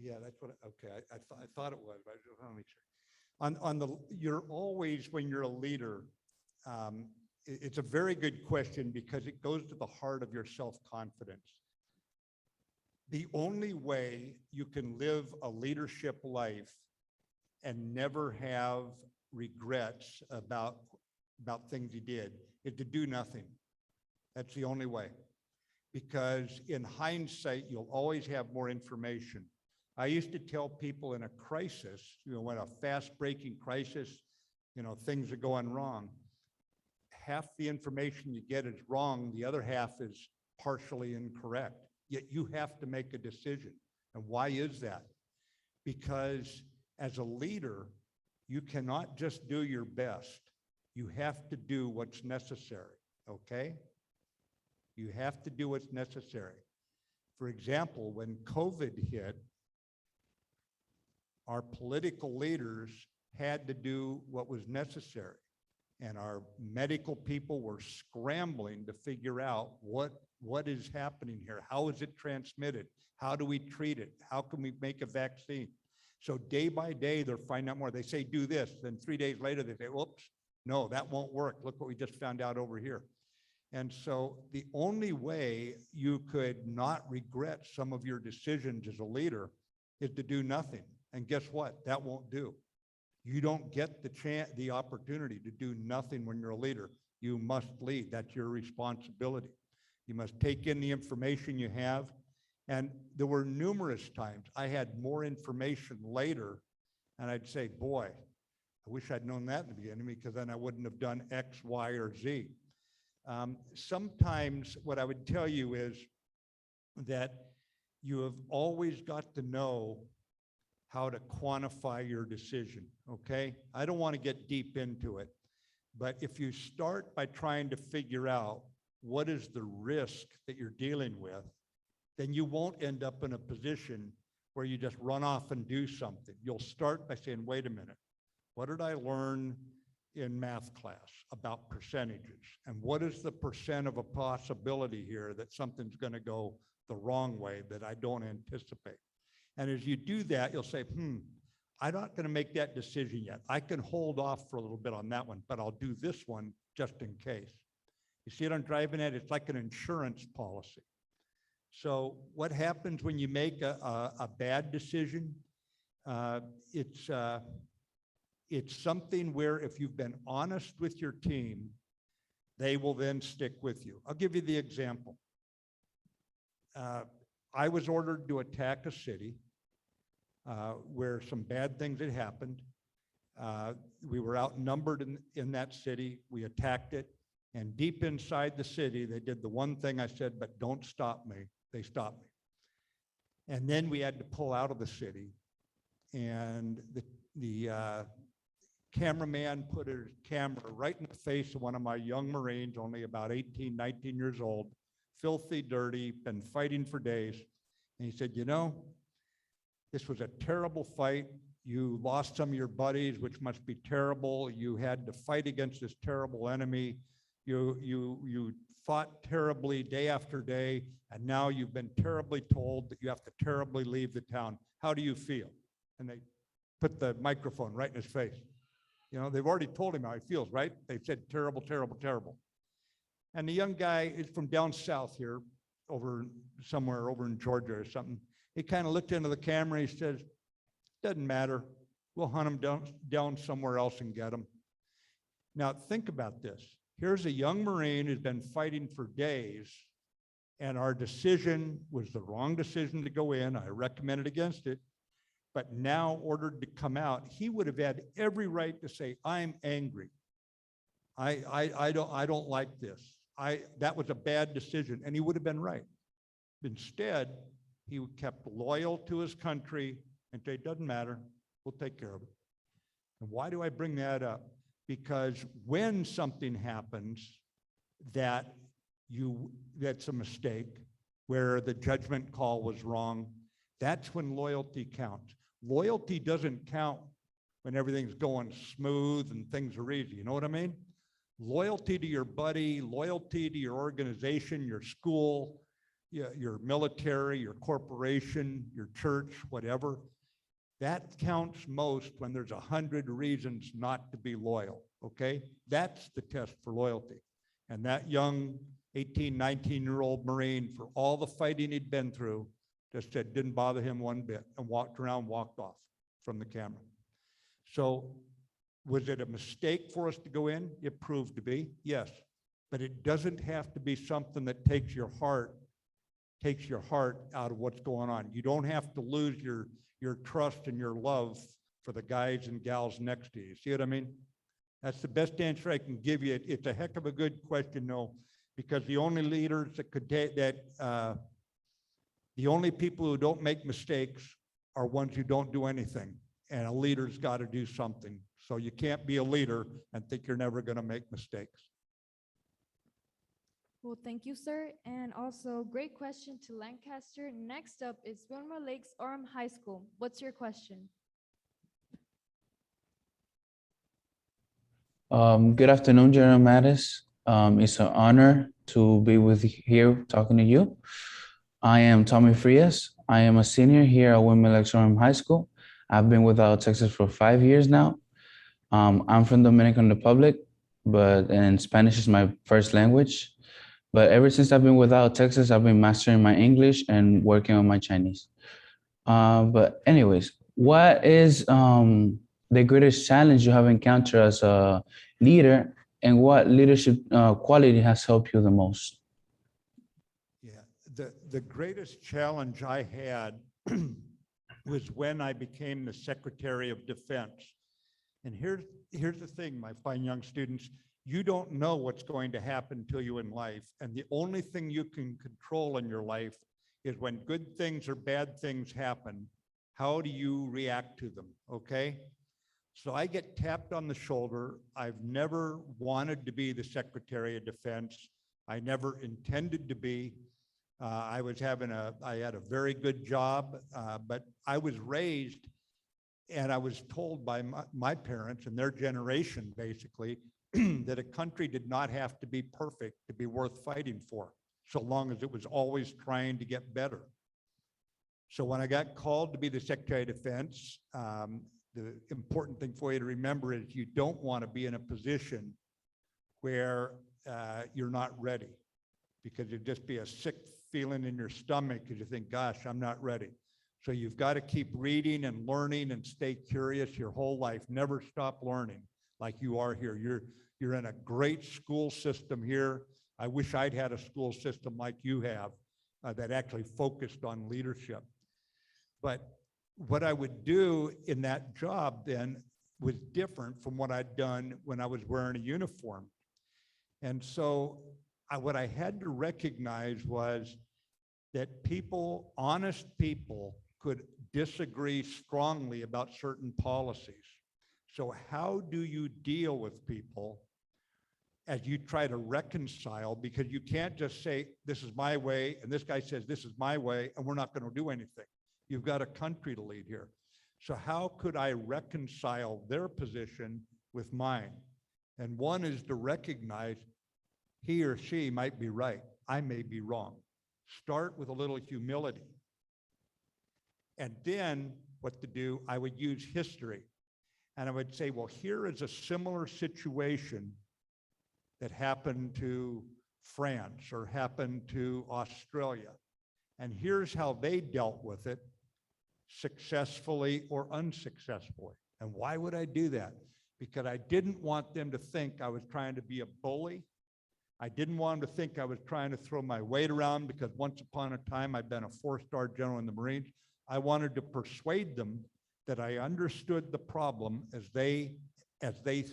Yeah, that's what, okay, I thought it was, but I just want to make sure. You're always, when you're a leader, it's a very good question because it goes to the heart of your self-confidence. The only way you can live a leadership life and never have regrets about things you did is to do nothing. That's the only way. Because in hindsight, you'll always have more information. I used to tell people in a crisis, when a fast-breaking crisis, things are going wrong, half the information you get is wrong, the other half is partially incorrect. Yet you have to make a decision. And why is that? Because as a leader, you cannot just do your best. You have to do what's necessary, okay? You have to do what's necessary. For example, when COVID hit, our political leaders had to do what was necessary. And our medical people were scrambling to figure out what is happening here. How is it transmitted? How do we treat it? How can we make a vaccine? So day by day, they're finding out more. They say, do this. Then 3 days later, they say, whoops, no, that won't work. Look what we just found out over here. And so the only way you could not regret some of your decisions as a leader is to do nothing. And guess what? That won't do. You don't get the opportunity to do nothing when you're a leader. You must lead. That's your responsibility. You must take in the information you have. And there were numerous times I had more information later, and I'd say, boy, I wish I'd known that in the beginning, because then I wouldn't have done X, Y, or Z. Sometimes what I would tell you is that you have always got to know how to quantify your decision, okay? I don't want to get deep into it, but if you start by trying to figure out what is the risk that you're dealing with, then you won't end up in a position where you just run off and do something. You'll start by saying, wait a minute, what did I learn in math class about percentages? And what is the percent of a possibility here that something's going to go the wrong way that I don't anticipate? And as you do that, you'll say, I'm not going to make that decision yet. I can hold off for a little bit on that one, but I'll do this one just in case. You see what I'm driving at? It's like an insurance policy. So what happens when you make a bad decision? It's something where if you've been honest with your team, they will then stick with you. I'll give you the example. I was ordered to attack a city where some bad things had happened. We were outnumbered in that city. We attacked it. And deep inside the city, they did the one thing I said, but don't stop me. They stopped me. And then we had to pull out of the city. And the cameraman put his camera right in the face of one of my young Marines, only about 18, 19 years old, filthy, dirty, been fighting for days. And he said, this was a terrible fight. You lost some of your buddies, which must be terrible. You had to fight against this terrible enemy. You fought terribly day after day, and now you've been terribly told that you have to terribly leave the town. How do you feel? And they put the microphone right in his face. They've already told him how he feels, right? They've said terrible, terrible, terrible. And the young guy is from down south here, somewhere over in Georgia or something. He kind of looked into the camera. He says, doesn't matter. We'll hunt him down somewhere else and get him. Now, think about this. Here's a young Marine who's been fighting for days, and our decision was the wrong decision to go in. I recommended against it, but now ordered to come out. He would have had every right to say, I'm angry. I don't like this. That was a bad decision, and he would have been right. Instead, he kept loyal to his country and said, doesn't matter, we'll take care of it. And why do I bring that up? Because when something happens that's a mistake, where the judgment call was wrong, that's when loyalty counts. Loyalty doesn't count when everything's going smooth and things are easy. You know what I mean? Loyalty to your buddy, loyalty to your organization, your school, your military, your corporation, your church, whatever. That counts most when there's 100 reasons not to be loyal, okay? That's the test for loyalty. And that young 18, 19-year-old Marine, for all the fighting he'd been through, just said, didn't bother him one bit, and walked off from the camera. So was it a mistake for us to go in? It proved to be, yes. but it doesn't have to be something that takes your heart out of what's going on. You don't have to lose your trust and your love for the guys and gals next to you. See what I mean? That's the best answer I can give you. It's a heck of a good question, though, because the only leaders that could take that, the only people who don't make mistakes are ones who don't do anything. And a leader's got to do something. So you can't be a leader and think you're never going to make mistakes. Well, thank you, sir. And also, great question to Lancaster. Next up is Wilmer Lakes Orem High School. What's your question? Good afternoon, General Mattis. It's an honor to be with you here talking to you. I am Tommy Frias. I am a senior here at Wilmer Lakes Orem High School. I've been with ILTexas for 5 years now. I'm from Dominican Republic, and Spanish is my first language. But ever since I've been with ILTexas, I've been mastering my English and working on my Chinese. But anyways, what is the greatest challenge you have encountered as a leader, and what leadership quality has helped you the most? Yeah, the greatest challenge I had was when I became the Secretary of Defense. And here's the thing, my fine young students, you don't know what's going to happen to you in life. And the only thing you can control in your life is when good things or bad things happen, how do you react to them, okay? So I get tapped on the shoulder. I've never wanted to be the Secretary of Defense. I never intended to be. I had a very good job, but I was raised and I was told by my parents and their generation, basically, that a country did not have to be perfect to be worth fighting for, so long as it was always trying to get better. So when I got called to be the Secretary of Defense, the important thing for you to remember is you don't want to be in a position where you're not ready, because it'd just be a sick feeling in your stomach because you think, gosh, I'm not ready. So you've got to keep reading and learning and stay curious your whole life. Never stop learning like you are here. You're in a great school system here. I wish I'd had a school system like you have that actually focused on leadership. But what I would do in that job then was different from what I'd done when I was wearing a uniform. And so what I had to recognize was that people, honest people, could disagree strongly about certain policies. So how do you deal with people as you try to reconcile? Because you can't just say, this is my way, and this guy says, this is my way, and we're not going to do anything. You've got a country to lead here. So how could I reconcile their position with mine? And one is to recognize he or she might be right. I may be wrong. Start with a little humility. And then what to do, I would use history. And I would say, well, here is a similar situation that happened to France or happened to Australia. And here's how they dealt with it, successfully or unsuccessfully. And why would I do that? Because I didn't want them to think I was trying to be a bully. I didn't want them to think I was trying to throw my weight around, because once upon a time I'd been a 4-star general in the Marines. I wanted to persuade them that I understood the problem as they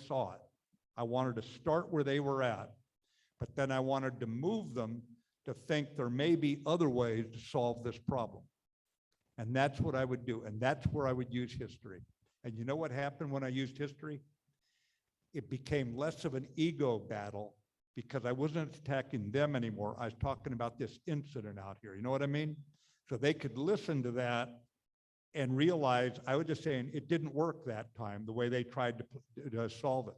saw it. I wanted to start where they were at, but then I wanted to move them to think there may be other ways to solve this problem. And that's what I would do. And that's where I would use history. And you know what happened when I used history? It became less of an ego battle, because I wasn't attacking them anymore. I was talking about this incident out here. You know what I mean? So they could listen to that and realize I was just saying it didn't work that time the way they tried to solve it.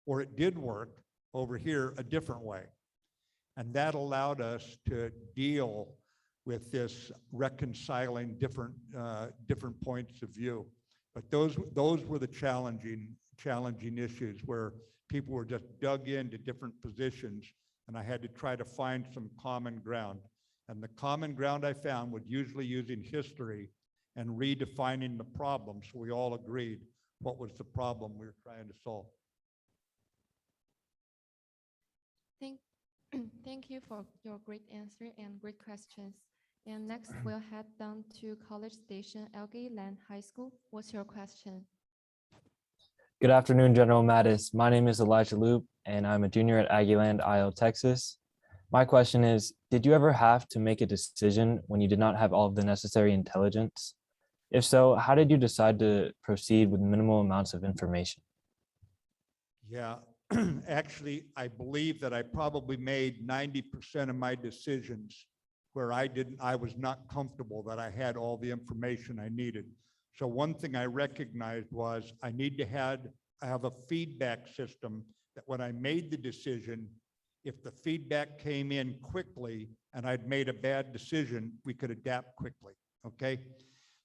Or it did work over here a different way. And that allowed us to deal with this reconciling different points of view. But those were the challenging issues where people were just dug into different positions, and I had to try to find some common ground. And the common ground I found was usually using history and redefining the problem, so we all agreed what was the problem we were trying to solve. Thank you for your great answer and great questions. And next, we'll head down to College Station, Elgin Land High School. What's your question? Good afternoon, General Mattis. My name is Elijah Loop, and I'm a junior at ILTexas, Texas. My question is, did you ever have to make a decision when you did not have all of the necessary intelligence? If so, how did you decide to proceed with minimal amounts of information? Yeah, actually, I believe that I probably made 90% of my decisions where I was not comfortable that I had all the information I needed. So one thing I recognized was I need to have a feedback system that when I made the decision, if the feedback came in quickly and I'd made a bad decision, we could adapt quickly, okay?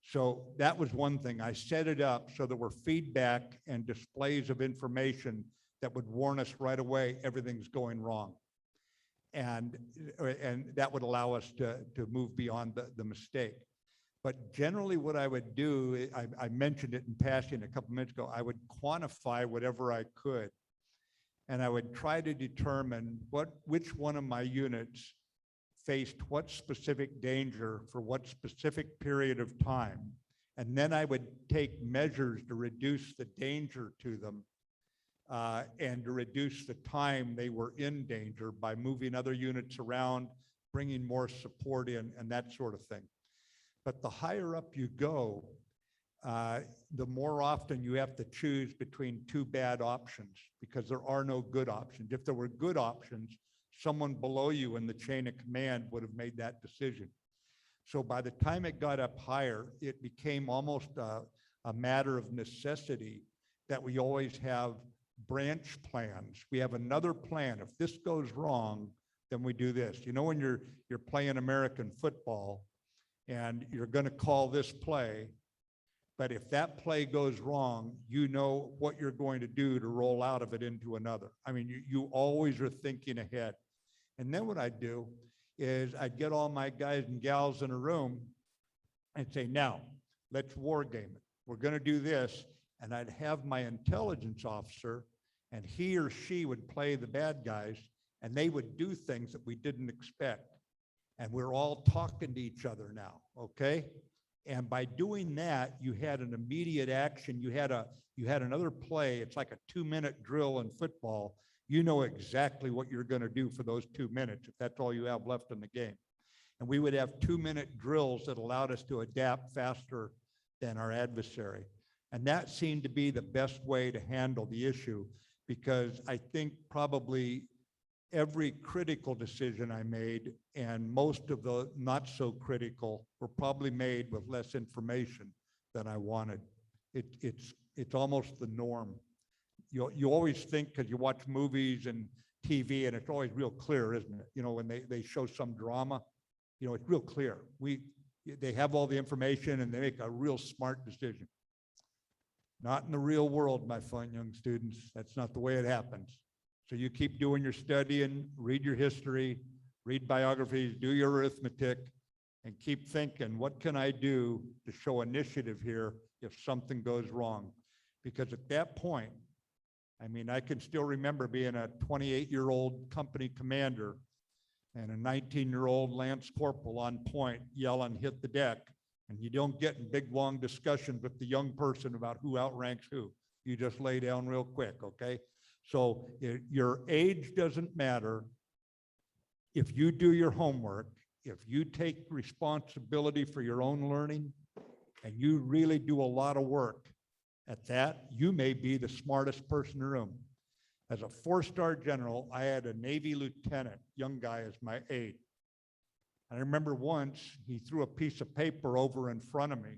So that was one thing. I set it up so there were feedback and displays of information that would warn us right away everything's going wrong. And that would allow us to move beyond the mistake. But generally what I would do, I mentioned it in passing a couple minutes ago, I would quantify whatever I could. And I would try to determine which one of my units faced what specific danger for what specific period of time. And then I would take measures to reduce the danger to them and to reduce the time they were in danger by moving other units around, bringing more support in, and that sort of thing. But the higher up you go, the more often you have to choose between two bad options because there are no good options. If there were good options, someone below you in the chain of command would have made that decision. So by the time it got up higher, it became almost a matter of necessity that we always have branch plans. We have another plan. If this goes wrong, then we do this. You know, when you're playing American football and you're going to call this play, but if that play goes wrong, you know what you're going to do to roll out of it into another. I mean, you always are thinking ahead. And then what I'd do is I'd get all my guys and gals in a room and say, now, let's war game it. We're going to do this. And I'd have my intelligence officer, and he or she would play the bad guys, and they would do things that we didn't expect. And we're all talking to each other now, okay? And by doing that, you had an immediate action. You had another play. It's like a 2-minute drill in football. You know exactly what you're going to do for those 2 minutes if that's all you have left in the game. And we would have 2-minute drills that allowed us to adapt faster than our adversary. And that seemed to be the best way to handle the issue because I think probably every critical decision I made and most of the not so critical were probably made with less information than I wanted. It's almost the norm. You always think, because you watch movies and TV and it's always real clear, isn't it? You know, when they show some drama, you know, it's real clear. They have all the information and they make a real smart decision. Not in the real world, my fun young students. That's not the way it happens. So you keep doing your studying, read your history, read biographies, do your arithmetic, and keep thinking, what can I do to show initiative here if something goes wrong? Because at that point, I mean, I can still remember being a 28-year-old company commander and a 19-year-old Lance Corporal on point yelling, hit the deck. And you don't get in big, long discussions with the young person about who outranks who. You just lay down real quick, okay? So your age doesn't matter. If you do your homework, if you take responsibility for your own learning, and you really do a lot of work at that, you may be the smartest person in the room. As a 4-star general, I had a Navy lieutenant, young guy as my aide. I remember once he threw a piece of paper over in front of me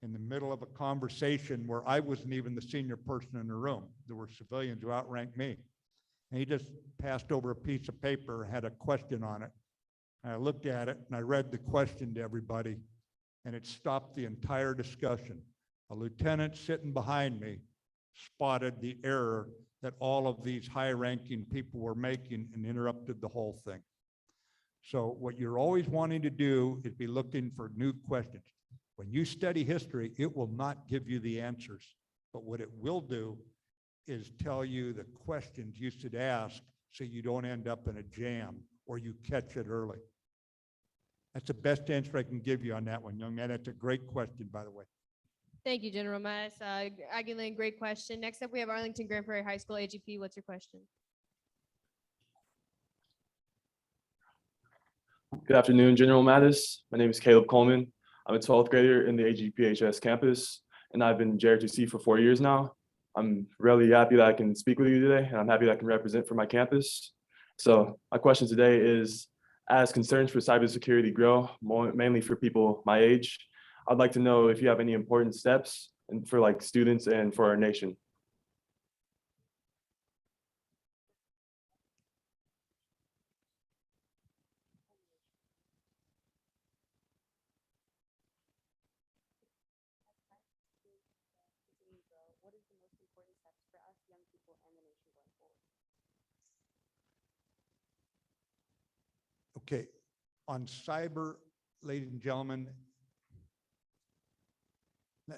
in the middle of a conversation where I wasn't even the senior person in the room. There were civilians who outranked me. And he just passed over a piece of paper, had a question on it. And I looked at it and I read the question to everybody, and it stopped the entire discussion. A lieutenant sitting behind me spotted the error that all of these high-ranking people were making and interrupted the whole thing. So what you're always wanting to do is be looking for new questions. When you study history, it will not give you the answers, but what it will do is tell you the questions you should ask so you don't end up in a jam or you catch it early? That's the best answer I can give you on that one, young man. That's a great question, by the way. Thank you, General Mattis. Aguilan, great question. Next up, we have Arlington Grand Prairie High School. AGP, what's your question? Good afternoon, General Mattis. My name is Caleb Coleman. I'm a 12th grader in the AGPHS campus, and I've been JRTC for 4 years now. I'm really happy that I can speak with you today, and I'm happy that I can represent for my campus. So my question today is, as concerns for cybersecurity grow, mainly for people my age, I'd like to know if you have any important steps for like students and for our nation. What is the most important steps for us young people and the nation going forward? Okay, on cyber, ladies and gentlemen,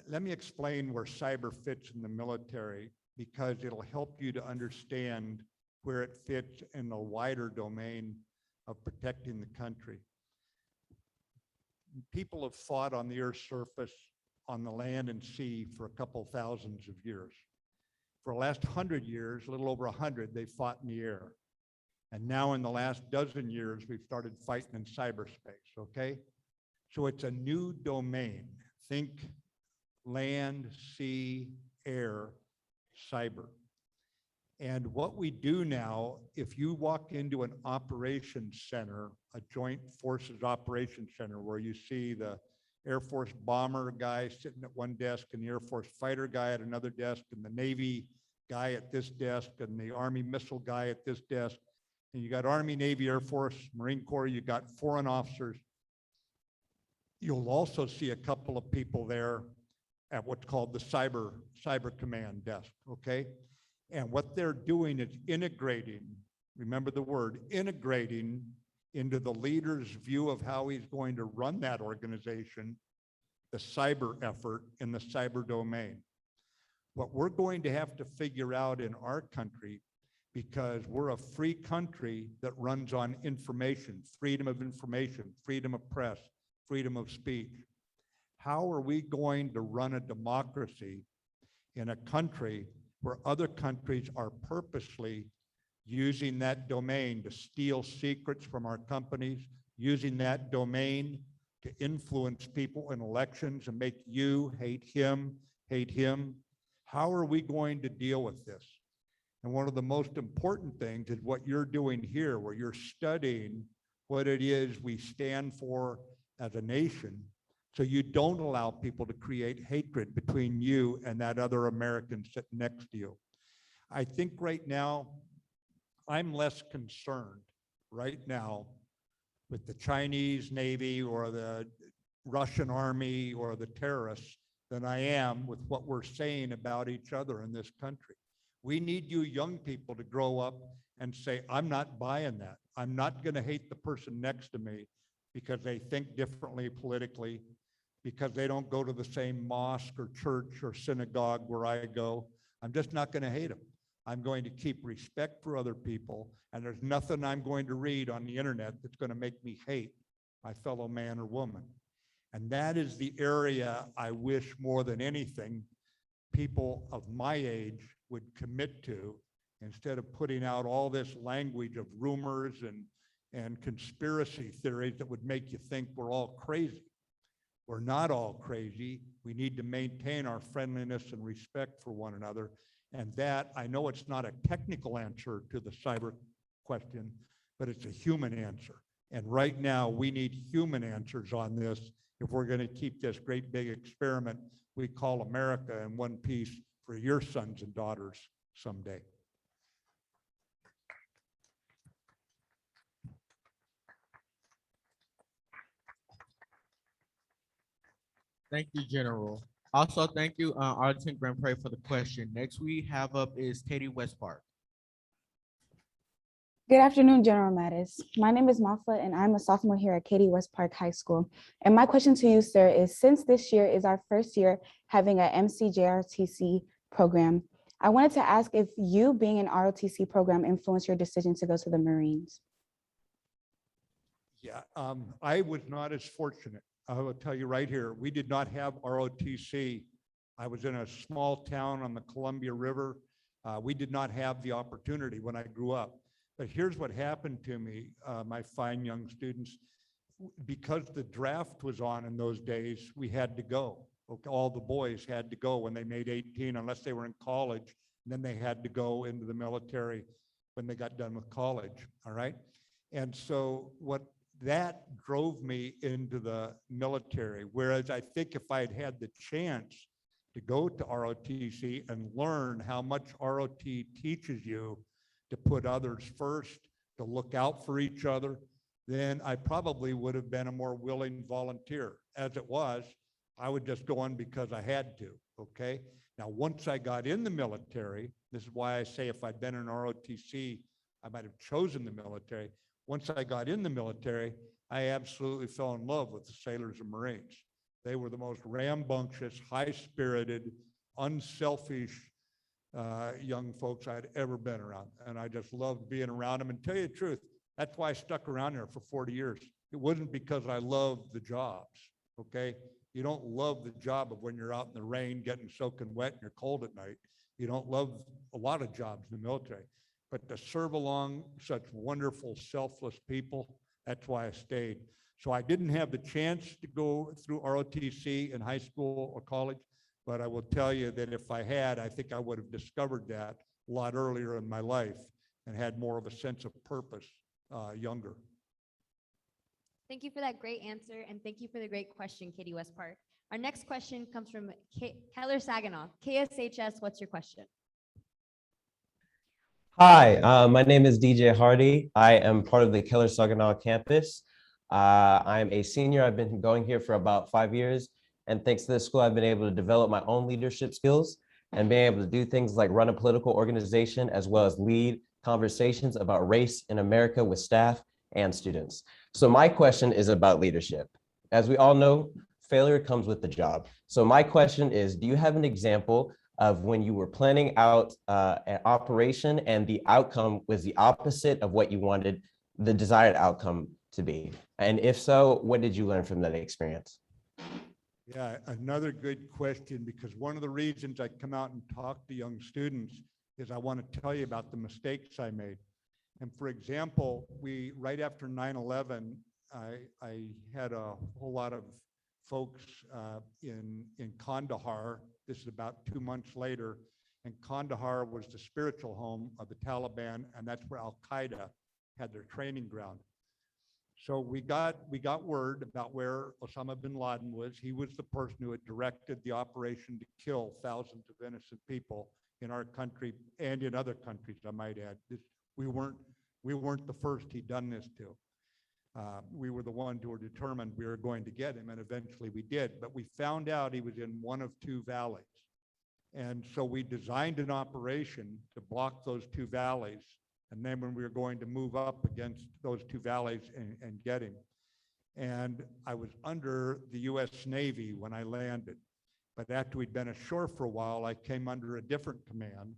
let me explain where cyber fits in the military, because it'll help you to understand where it fits in the wider domain of protecting the country. People have fought on the Earth's surface, on the land and sea for a couple thousands of years. For the last 100 years, a little over 100, they fought in the air. And now in the last dozen years, we've started fighting in cyberspace, okay? So it's a new domain. Think land, sea, air, cyber. And what we do now, if you walk into an operations center, a joint forces operations center, where you see the Air Force bomber guy sitting at one desk and the Air Force fighter guy at another desk and the Navy guy at this desk and the Army missile guy at this desk, and you got Army, Navy, Air Force, Marine Corps, you got foreign officers. You'll also see a couple of people there at what's called the cyber command desk, okay? And what they're doing is integrating, remember the word, integrating into the leader's view of how he's going to run that organization, the cyber effort in the cyber domain. What we're going to have to figure out in our country, because we're a free country that runs on information, freedom of information, freedom of press, freedom of speech. How are we going to run a democracy in a country where other countries are purposely using that domain to steal secrets from our companies, using that domain to influence people in elections and make you hate him, hate him? How are we going to deal with this? And one of the most important things is what you're doing here, where you're studying what it is we stand for as a nation, so you don't allow people to create hatred between you and that other American sitting next to you. I think right now, I'm less concerned right now with the Chinese Navy or the Russian army or the terrorists than I am with what we're saying about each other in this country. We need you young people to grow up and say, I'm not buying that. I'm not going to hate the person next to me because they think differently politically, because they don't go to the same mosque or church or synagogue where I go. I'm just not going to hate them. I'm going to keep respect for other people, and there's nothing I'm going to read on the internet that's going to make me hate my fellow man or woman. And that is the area I wish more than anything people of my age would commit to, instead of putting out all this language of rumors and conspiracy theories that would make you think we're all crazy. We're not all crazy. We need to maintain our friendliness and respect for one another. And that, I know it's not a technical answer to the cyber question, but it's a human answer. And right now, we need human answers on this if we're going to keep this great big experiment we call America in one piece for your sons and daughters someday. Thank you, General. Also, thank you, Arlington Grand Prairie, for the question. Next we have up is Katie Westpark. Good afternoon, General Mattis. My name is Mafa, and I'm a sophomore here at Katie Westpark High School. And my question to you, sir, is since this year is our first year having a MCJRTC program, I wanted to ask if you being an ROTC program influenced your decision to go to the Marines. Yeah, I was not as fortunate. I will tell you right here, we did not have ROTC. I was in a small town on the Columbia River. We did not have the opportunity when I grew up. But here's what happened to me, my fine young students. Because the draft was on in those days, we had to go. All the boys had to go when they made 18, unless they were in college. And then they had to go into the military when they got done with college, all right? And so that drove me into the military. Whereas I think if I had had the chance to go to ROTC and learn how much ROT teaches you to put others first, to look out for each other, then I probably would have been a more willing volunteer. As it was, I would just go on because I had to, okay? Now, once I got in the military, this is why I say if I'd been in ROTC, I might have chosen the military. Once I got in the military, I absolutely fell in love with the sailors and Marines. They were the most rambunctious, high-spirited, unselfish young folks I'd ever been around. And I just loved being around them. And tell you the truth, that's why I stuck around there for 40 years. It wasn't because I loved the jobs, okay? You don't love the job of when you're out in the rain, getting soaking wet and you're cold at night. You don't love a lot of jobs in the military. But to serve along such wonderful, selfless people, that's why I stayed. So I didn't have the chance to go through ROTC in high school or college, but I will tell you that if I had, I think I would have discovered that a lot earlier in my life and had more of a sense of purpose younger. Thank you for that great answer, and thank you for the great question, Katie West Park. Our next question comes from Keller Saginaw. KSHS, what's your question? Hi, my name is DJ Hardy. I am part of the Keller Saginaw campus. I'm a senior. I've been going here for about 5 years. And thanks to this school, I've been able to develop my own leadership skills and being able to do things like run a political organization, as well as lead conversations about race in America with staff and students. So my question is about leadership. As we all know, failure comes with the job. So my question is, do you have an example of when you were planning out an operation and the outcome was the opposite of what you wanted the desired outcome to be? And if so, what did you learn from that experience? Yeah, another good question, because one of the reasons I come out and talk to young students is I want to tell you about the mistakes I made. And for example, right after 9/11, I had a whole lot of folks in Kandahar. This is about 2 months later, and Kandahar was the spiritual home of the Taliban, and that's where Al-Qaeda had their training ground. So we got word about where Osama bin Laden was. He was the person who had directed the operation to kill thousands of innocent people in our country and in other countries, I might add. We weren't the first he'd done this to. We were the ones who were determined we were going to get him, and eventually we did. But we found out he was in one of two valleys. And so we designed an operation to block those two valleys. And then when we were going to move up against those two valleys and get him. And I was under the US Navy when I landed. But after we'd been ashore for a while, I came under a different command.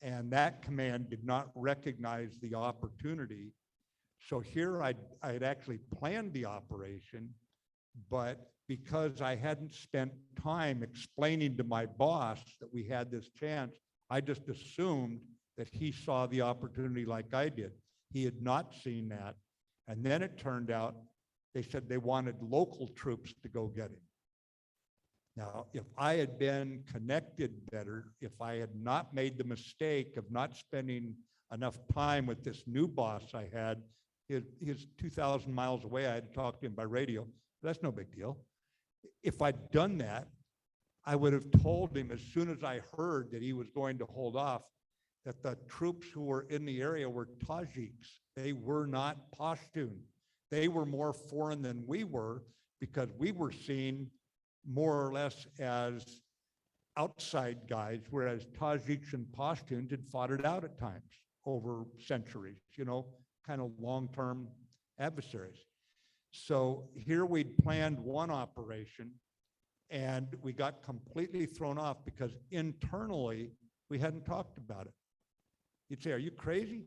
And that command did not recognize the opportunity. So here I had actually planned the operation, but because I hadn't spent time explaining to my boss that we had this chance, I just assumed that he saw the opportunity like I did. He had not seen that. And then it turned out they said they wanted local troops to go get him. Now, if I had been connected better, if I had not made the mistake of not spending enough time with this new boss I had, he's 2,000 miles away, I had to talk to him by radio. That's no big deal. If I'd done that, I would have told him as soon as I heard that he was going to hold off, that the troops who were in the area were Tajiks. They were not Pashtun. They were more foreign than we were because we were seen more or less as outside guys, whereas Tajiks and Pashtuns had fought it out at times over centuries, kind of long-term adversaries. So here we'd planned one operation and we got completely thrown off because internally we hadn't talked about it. You'd say, are you crazy?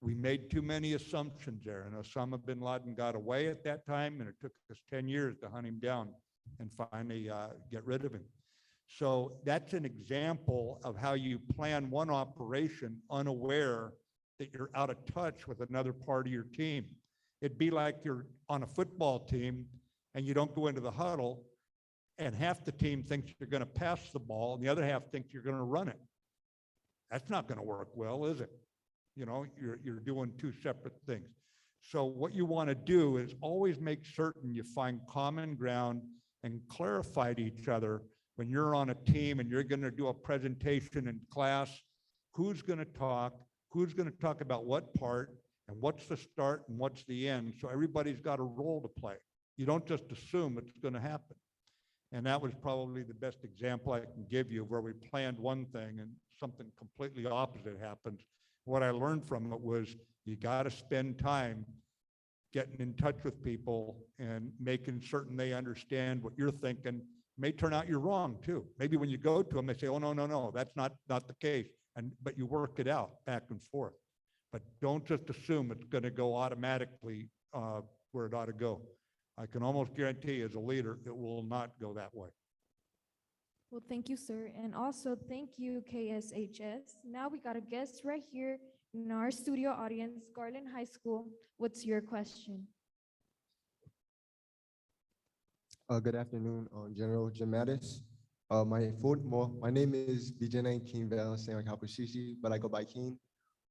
We made too many assumptions there. And Osama bin Laden got away at that time, and it took us 10 years to hunt him down and finally get rid of him. So that's an example of how you plan one operation unaware that you're out of touch with another part of your team. It'd be like you're on a football team and you don't go into the huddle, and half the team thinks you're going to pass the ball and the other half thinks you're going to run it. That's not going to work well, is it? You know, you're doing two separate things. So what you want to do is always make certain you find common ground and clarify to each other when you're on a team and you're going to do a presentation in class, who's going to talk about what part, and what's the start and what's the end. So everybody's got a role to play. You don't just assume it's going to happen. And that was probably the best example I can give you, where we planned one thing and something completely opposite happens. What I learned from it was you got to spend time getting in touch with people and making certain they understand what you're thinking. May turn out you're wrong too. Maybe when you go to them, they say, oh, no, that's not the case. But you work it out back and forth. But don't just assume it's going to go automatically where it ought to go. I can almost guarantee as a leader, it will not go that way. Well, thank you, sir. And also thank you, KSHS. Now we got a guest right here in our studio audience, Garland High School. What's your question? Good afternoon, General Jim Mattis. My name is Bijane Keen Valentine Kapushishi, but I go by Keen.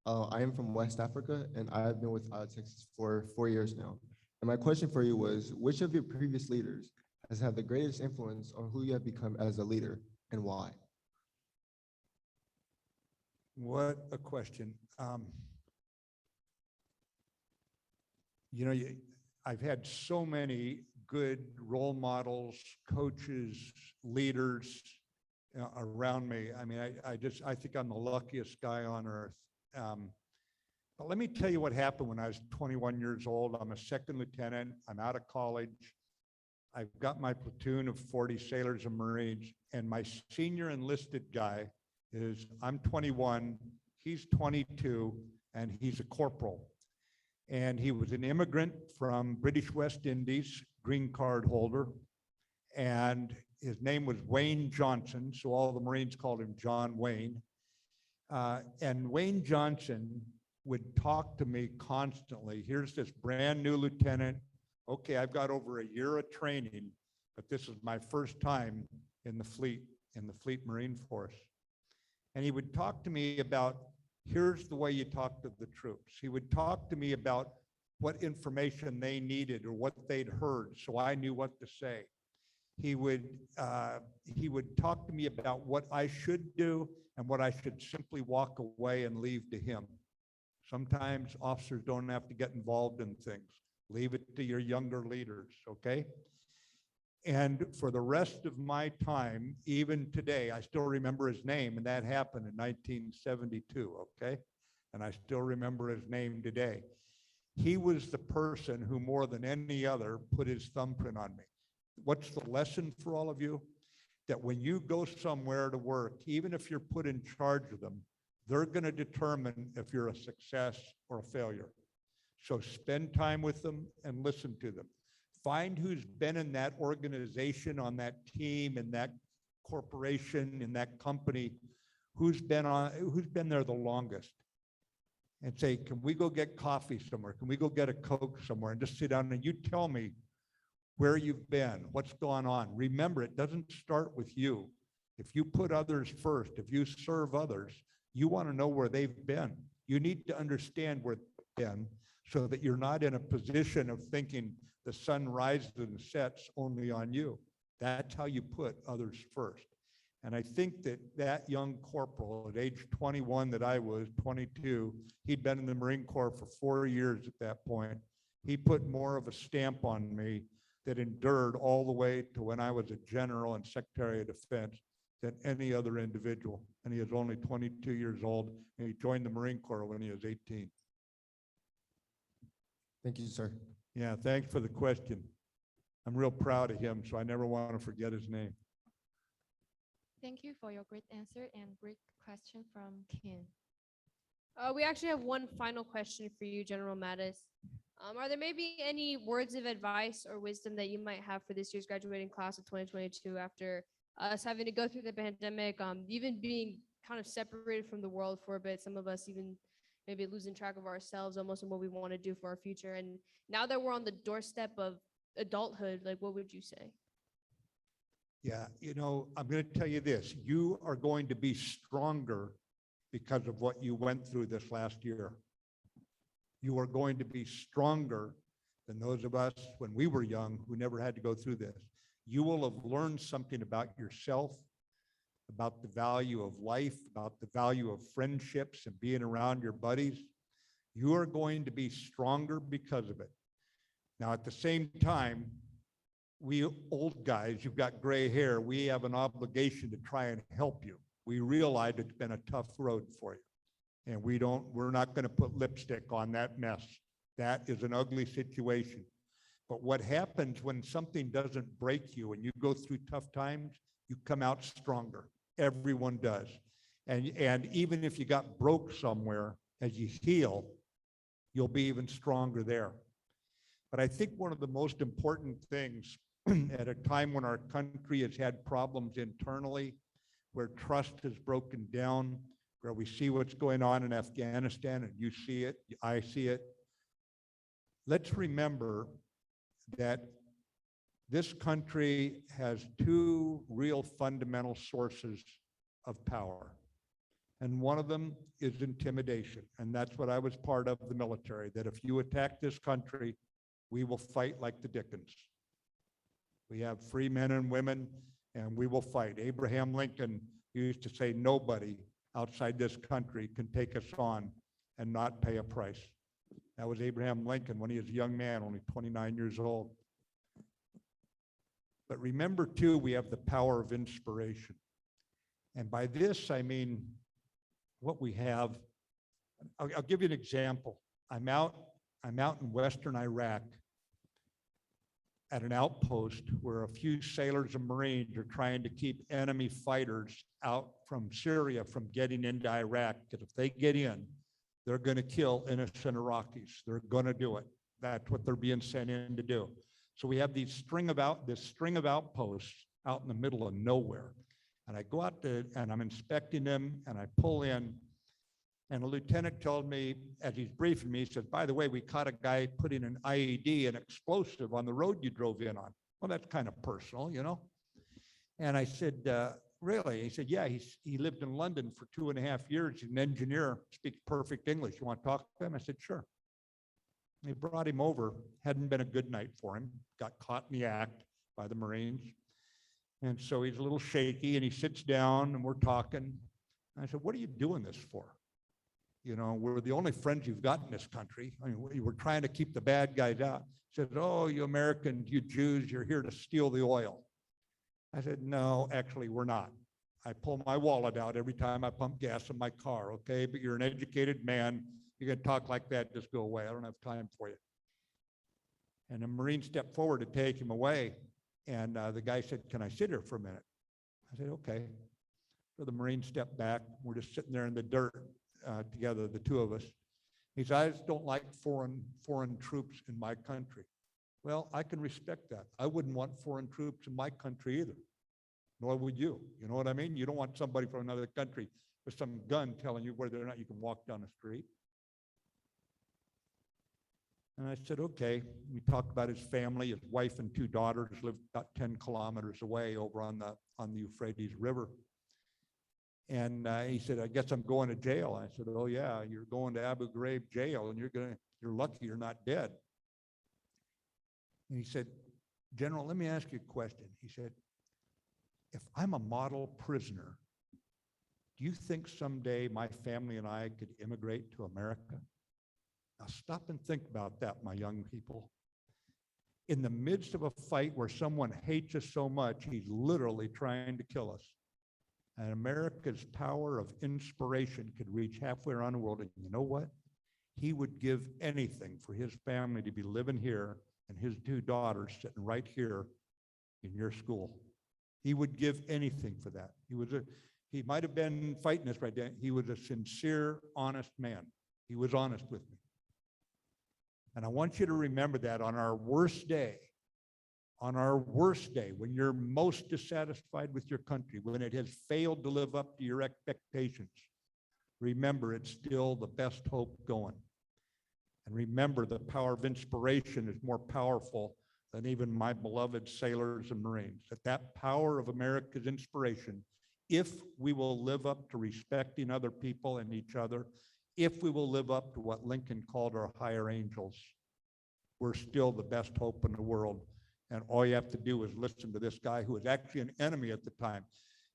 I am from West Africa, and I have been with ILTexas for 4 years now. And my question for you was, which of your previous leaders has had the greatest influence on who you have become as a leader, and why? What a question. I've had so many good role models, coaches, leaders around me. I mean, I think I'm the luckiest guy on earth. But let me tell you what happened when I was 21 years old. I'm a second lieutenant. I'm out of college. I've got my platoon of 40 sailors and Marines, and my senior enlisted guy I'm 21, he's 22, and he's a corporal. And he was an immigrant from British West Indies, green card holder. And his name was Wayne Johnson, so all the Marines called him John Wayne. And Wayne Johnson would talk to me constantly. Here's this brand new lieutenant. Okay, I've got over a year of training, but this is my first time in the Fleet Marine Force. And he would talk to me about, here's the way you talk to the troops. He would talk to me about what information they needed or what they'd heard, so I knew what to say. He would talk to me about what I should do and what I should simply walk away and leave to him. Sometimes officers don't have to get involved in things. Leave it to your younger leaders, okay? And for the rest of my time, even today, I still remember his name, and that happened in 1972, okay? And I still remember his name today. He was the person who more than any other put his thumbprint on me. What's the lesson for all of you? That when you go somewhere to work, even if you're put in charge of them, they're going to determine if you're a success or a failure. So spend time with them and listen to them. Find who's been in that organization, on that team, in that corporation, in that company, who's been there the longest. And say, can we go get coffee somewhere? Can we go get a Coke somewhere? And just sit down and you tell me where you've been, what's gone on. Remember, it doesn't start with you. If you put others first, if you serve others, you want to know where they've been. You need to understand where they've been so that you're not in a position of thinking the sun rises and sets only on you. That's how you put others first. And I think that young corporal at age 21 that I was, 22, he'd been in the Marine Corps for 4 years at that point. He put more of a stamp on me that endured all the way to when I was a general and Secretary of Defense than any other individual. And he was only 22 years old, and he joined the Marine Corps when he was 18. Thank you, sir. Yeah, thanks for the question. I'm real proud of him, so I never want to forget his name. Thank you for your great answer and great question from Ken. We actually have one final question for you, General Mattis. Are there maybe any words of advice or wisdom that you might have for this year's graduating class of 2022 after us having to go through the pandemic, even being kind of separated from the world for a bit, some of us even maybe losing track of ourselves almost and what we want to do for our future. And now that we're on the doorstep of adulthood, like what would you say? Yeah, you know, I'm going to tell you this. You are going to be stronger because of what you went through this last year. You are going to be stronger than those of us when we were young who never had to go through this. You will have learned something about yourself, about the value of life, about the value of friendships and being around your buddies. You are going to be stronger because of it. Now, at the same time, we old guys, you've got gray hair, we have an obligation to try and help you. We realize it's been a tough road for you. And we're not going to put lipstick on that mess. That is an ugly situation. But what happens when something doesn't break you and you go through tough times, you come out stronger. Everyone does. And even if you got broke somewhere, as you heal, you'll be even stronger there. But I think one of the most important things at a time when our country has had problems internally, where trust has broken down, where we see what's going on in Afghanistan, and you see it, I see it. Let's remember that this country has two real fundamental sources of power. And one of them is intimidation. And that's what I was part of the military, that if you attack this country, we will fight like the Dickens. We have free men and women, and we will fight. Abraham Lincoln used to say, nobody outside this country can take us on and not pay a price. That was Abraham Lincoln when he was a young man, only 29 years old. But remember too, we have the power of inspiration. And by this, I mean, what we have, I'll give you an example. I'm out in Western Iraq at an outpost where a few sailors and Marines are trying to keep enemy fighters out from Syria from getting into Iraq. Because if they get in, they're going to kill innocent Iraqis. They're going to do it. That's what they're being sent in to do. So we have this string of outposts out in the middle of nowhere. And I go out there and I'm inspecting them and I pull in. And a lieutenant told me, as he's briefing me, he says, by the way, we caught a guy putting an IED, an explosive, on the road you drove in on. Well, that's kind of personal, you know? And I said, really? He said, yeah, he lived in London for 2.5 years. He's an engineer, speaks perfect English. You want to talk to him? I said, sure. They brought him over. Hadn't been a good night for him. Got caught in the act by the Marines. And so he's a little shaky and he sits down and we're talking. And I said, what are you doing this for? You know, we're the only friends you've got in this country. I mean, we're trying to keep the bad guys out. He said, oh, you Americans, you Jews, you're here to steal the oil. I said, no, actually, we're not. I pull my wallet out every time I pump gas in my car, okay? But you're an educated man. You're going to talk like that, just go away. I don't have time for you. And the Marine stepped forward to take him away. And the guy said, can I sit here for a minute? I said, okay. So the Marine stepped back. We're just sitting there in the dirt together, the two of us. He said, I just don't like foreign troops in my country. Well, I can respect that. I wouldn't want foreign troops in my country either. Nor would you. You know what I mean? You don't want somebody from another country with some gun telling you whether or not you can walk down the street. And I said, okay. We talked about his family. His wife and 2 daughters lived about 10 kilometers away over on the Euphrates River. And he said, I guess I'm going to jail. I said, oh yeah, you're going to Abu Ghraib jail and you're lucky you're not dead. And he said, General, let me ask you a question. He said, if I'm a model prisoner, do you think someday my family and I could immigrate to America? Now stop and think about that, my young people. In the midst of a fight where someone hates us so much, he's literally trying to kill us. And America's power of inspiration could reach halfway around the world. And you know what? He would give anything for his family to be living here and his 2 daughters sitting right here in your school. He would give anything for that. He might have been fighting us right there. He was a sincere, honest man. He was honest with me. And I want you to remember that on our worst day, when you're most dissatisfied with your country, when it has failed to live up to your expectations, remember it's still the best hope going. And remember, the power of inspiration is more powerful than even my beloved sailors and Marines. That power of America's inspiration, if we will live up to respecting other people and each other, if we will live up to what Lincoln called our higher angels, we're still the best hope in the world. And all you have to do is listen to this guy who was actually an enemy at the time.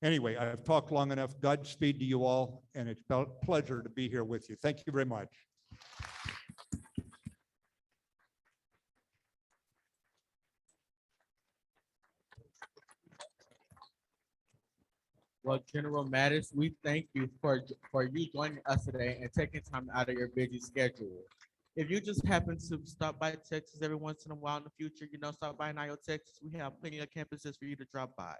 Anyway, I've talked long enough. Godspeed to you all, and it's a pleasure to be here with you. Thank you very much. Well, General Mattis, we thank you for you joining us today and taking time out of your busy schedule. If you just happen to stop by Texas every once in a while in the future, stop by in ILTexas. We have plenty of campuses for you to drop by.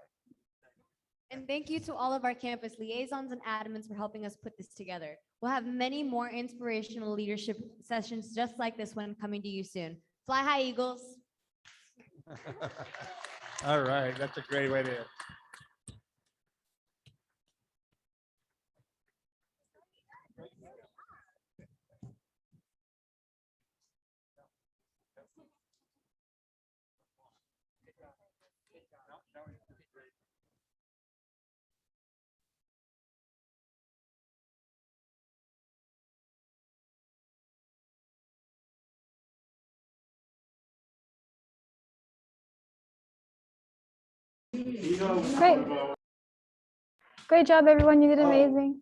And thank you to all of our campus liaisons and admins for helping us put this together. We'll have many more inspirational leadership sessions just like this one coming to you soon. Fly high, Eagles. All right, that's a great way to end. Great. Great job, everyone. You did amazing.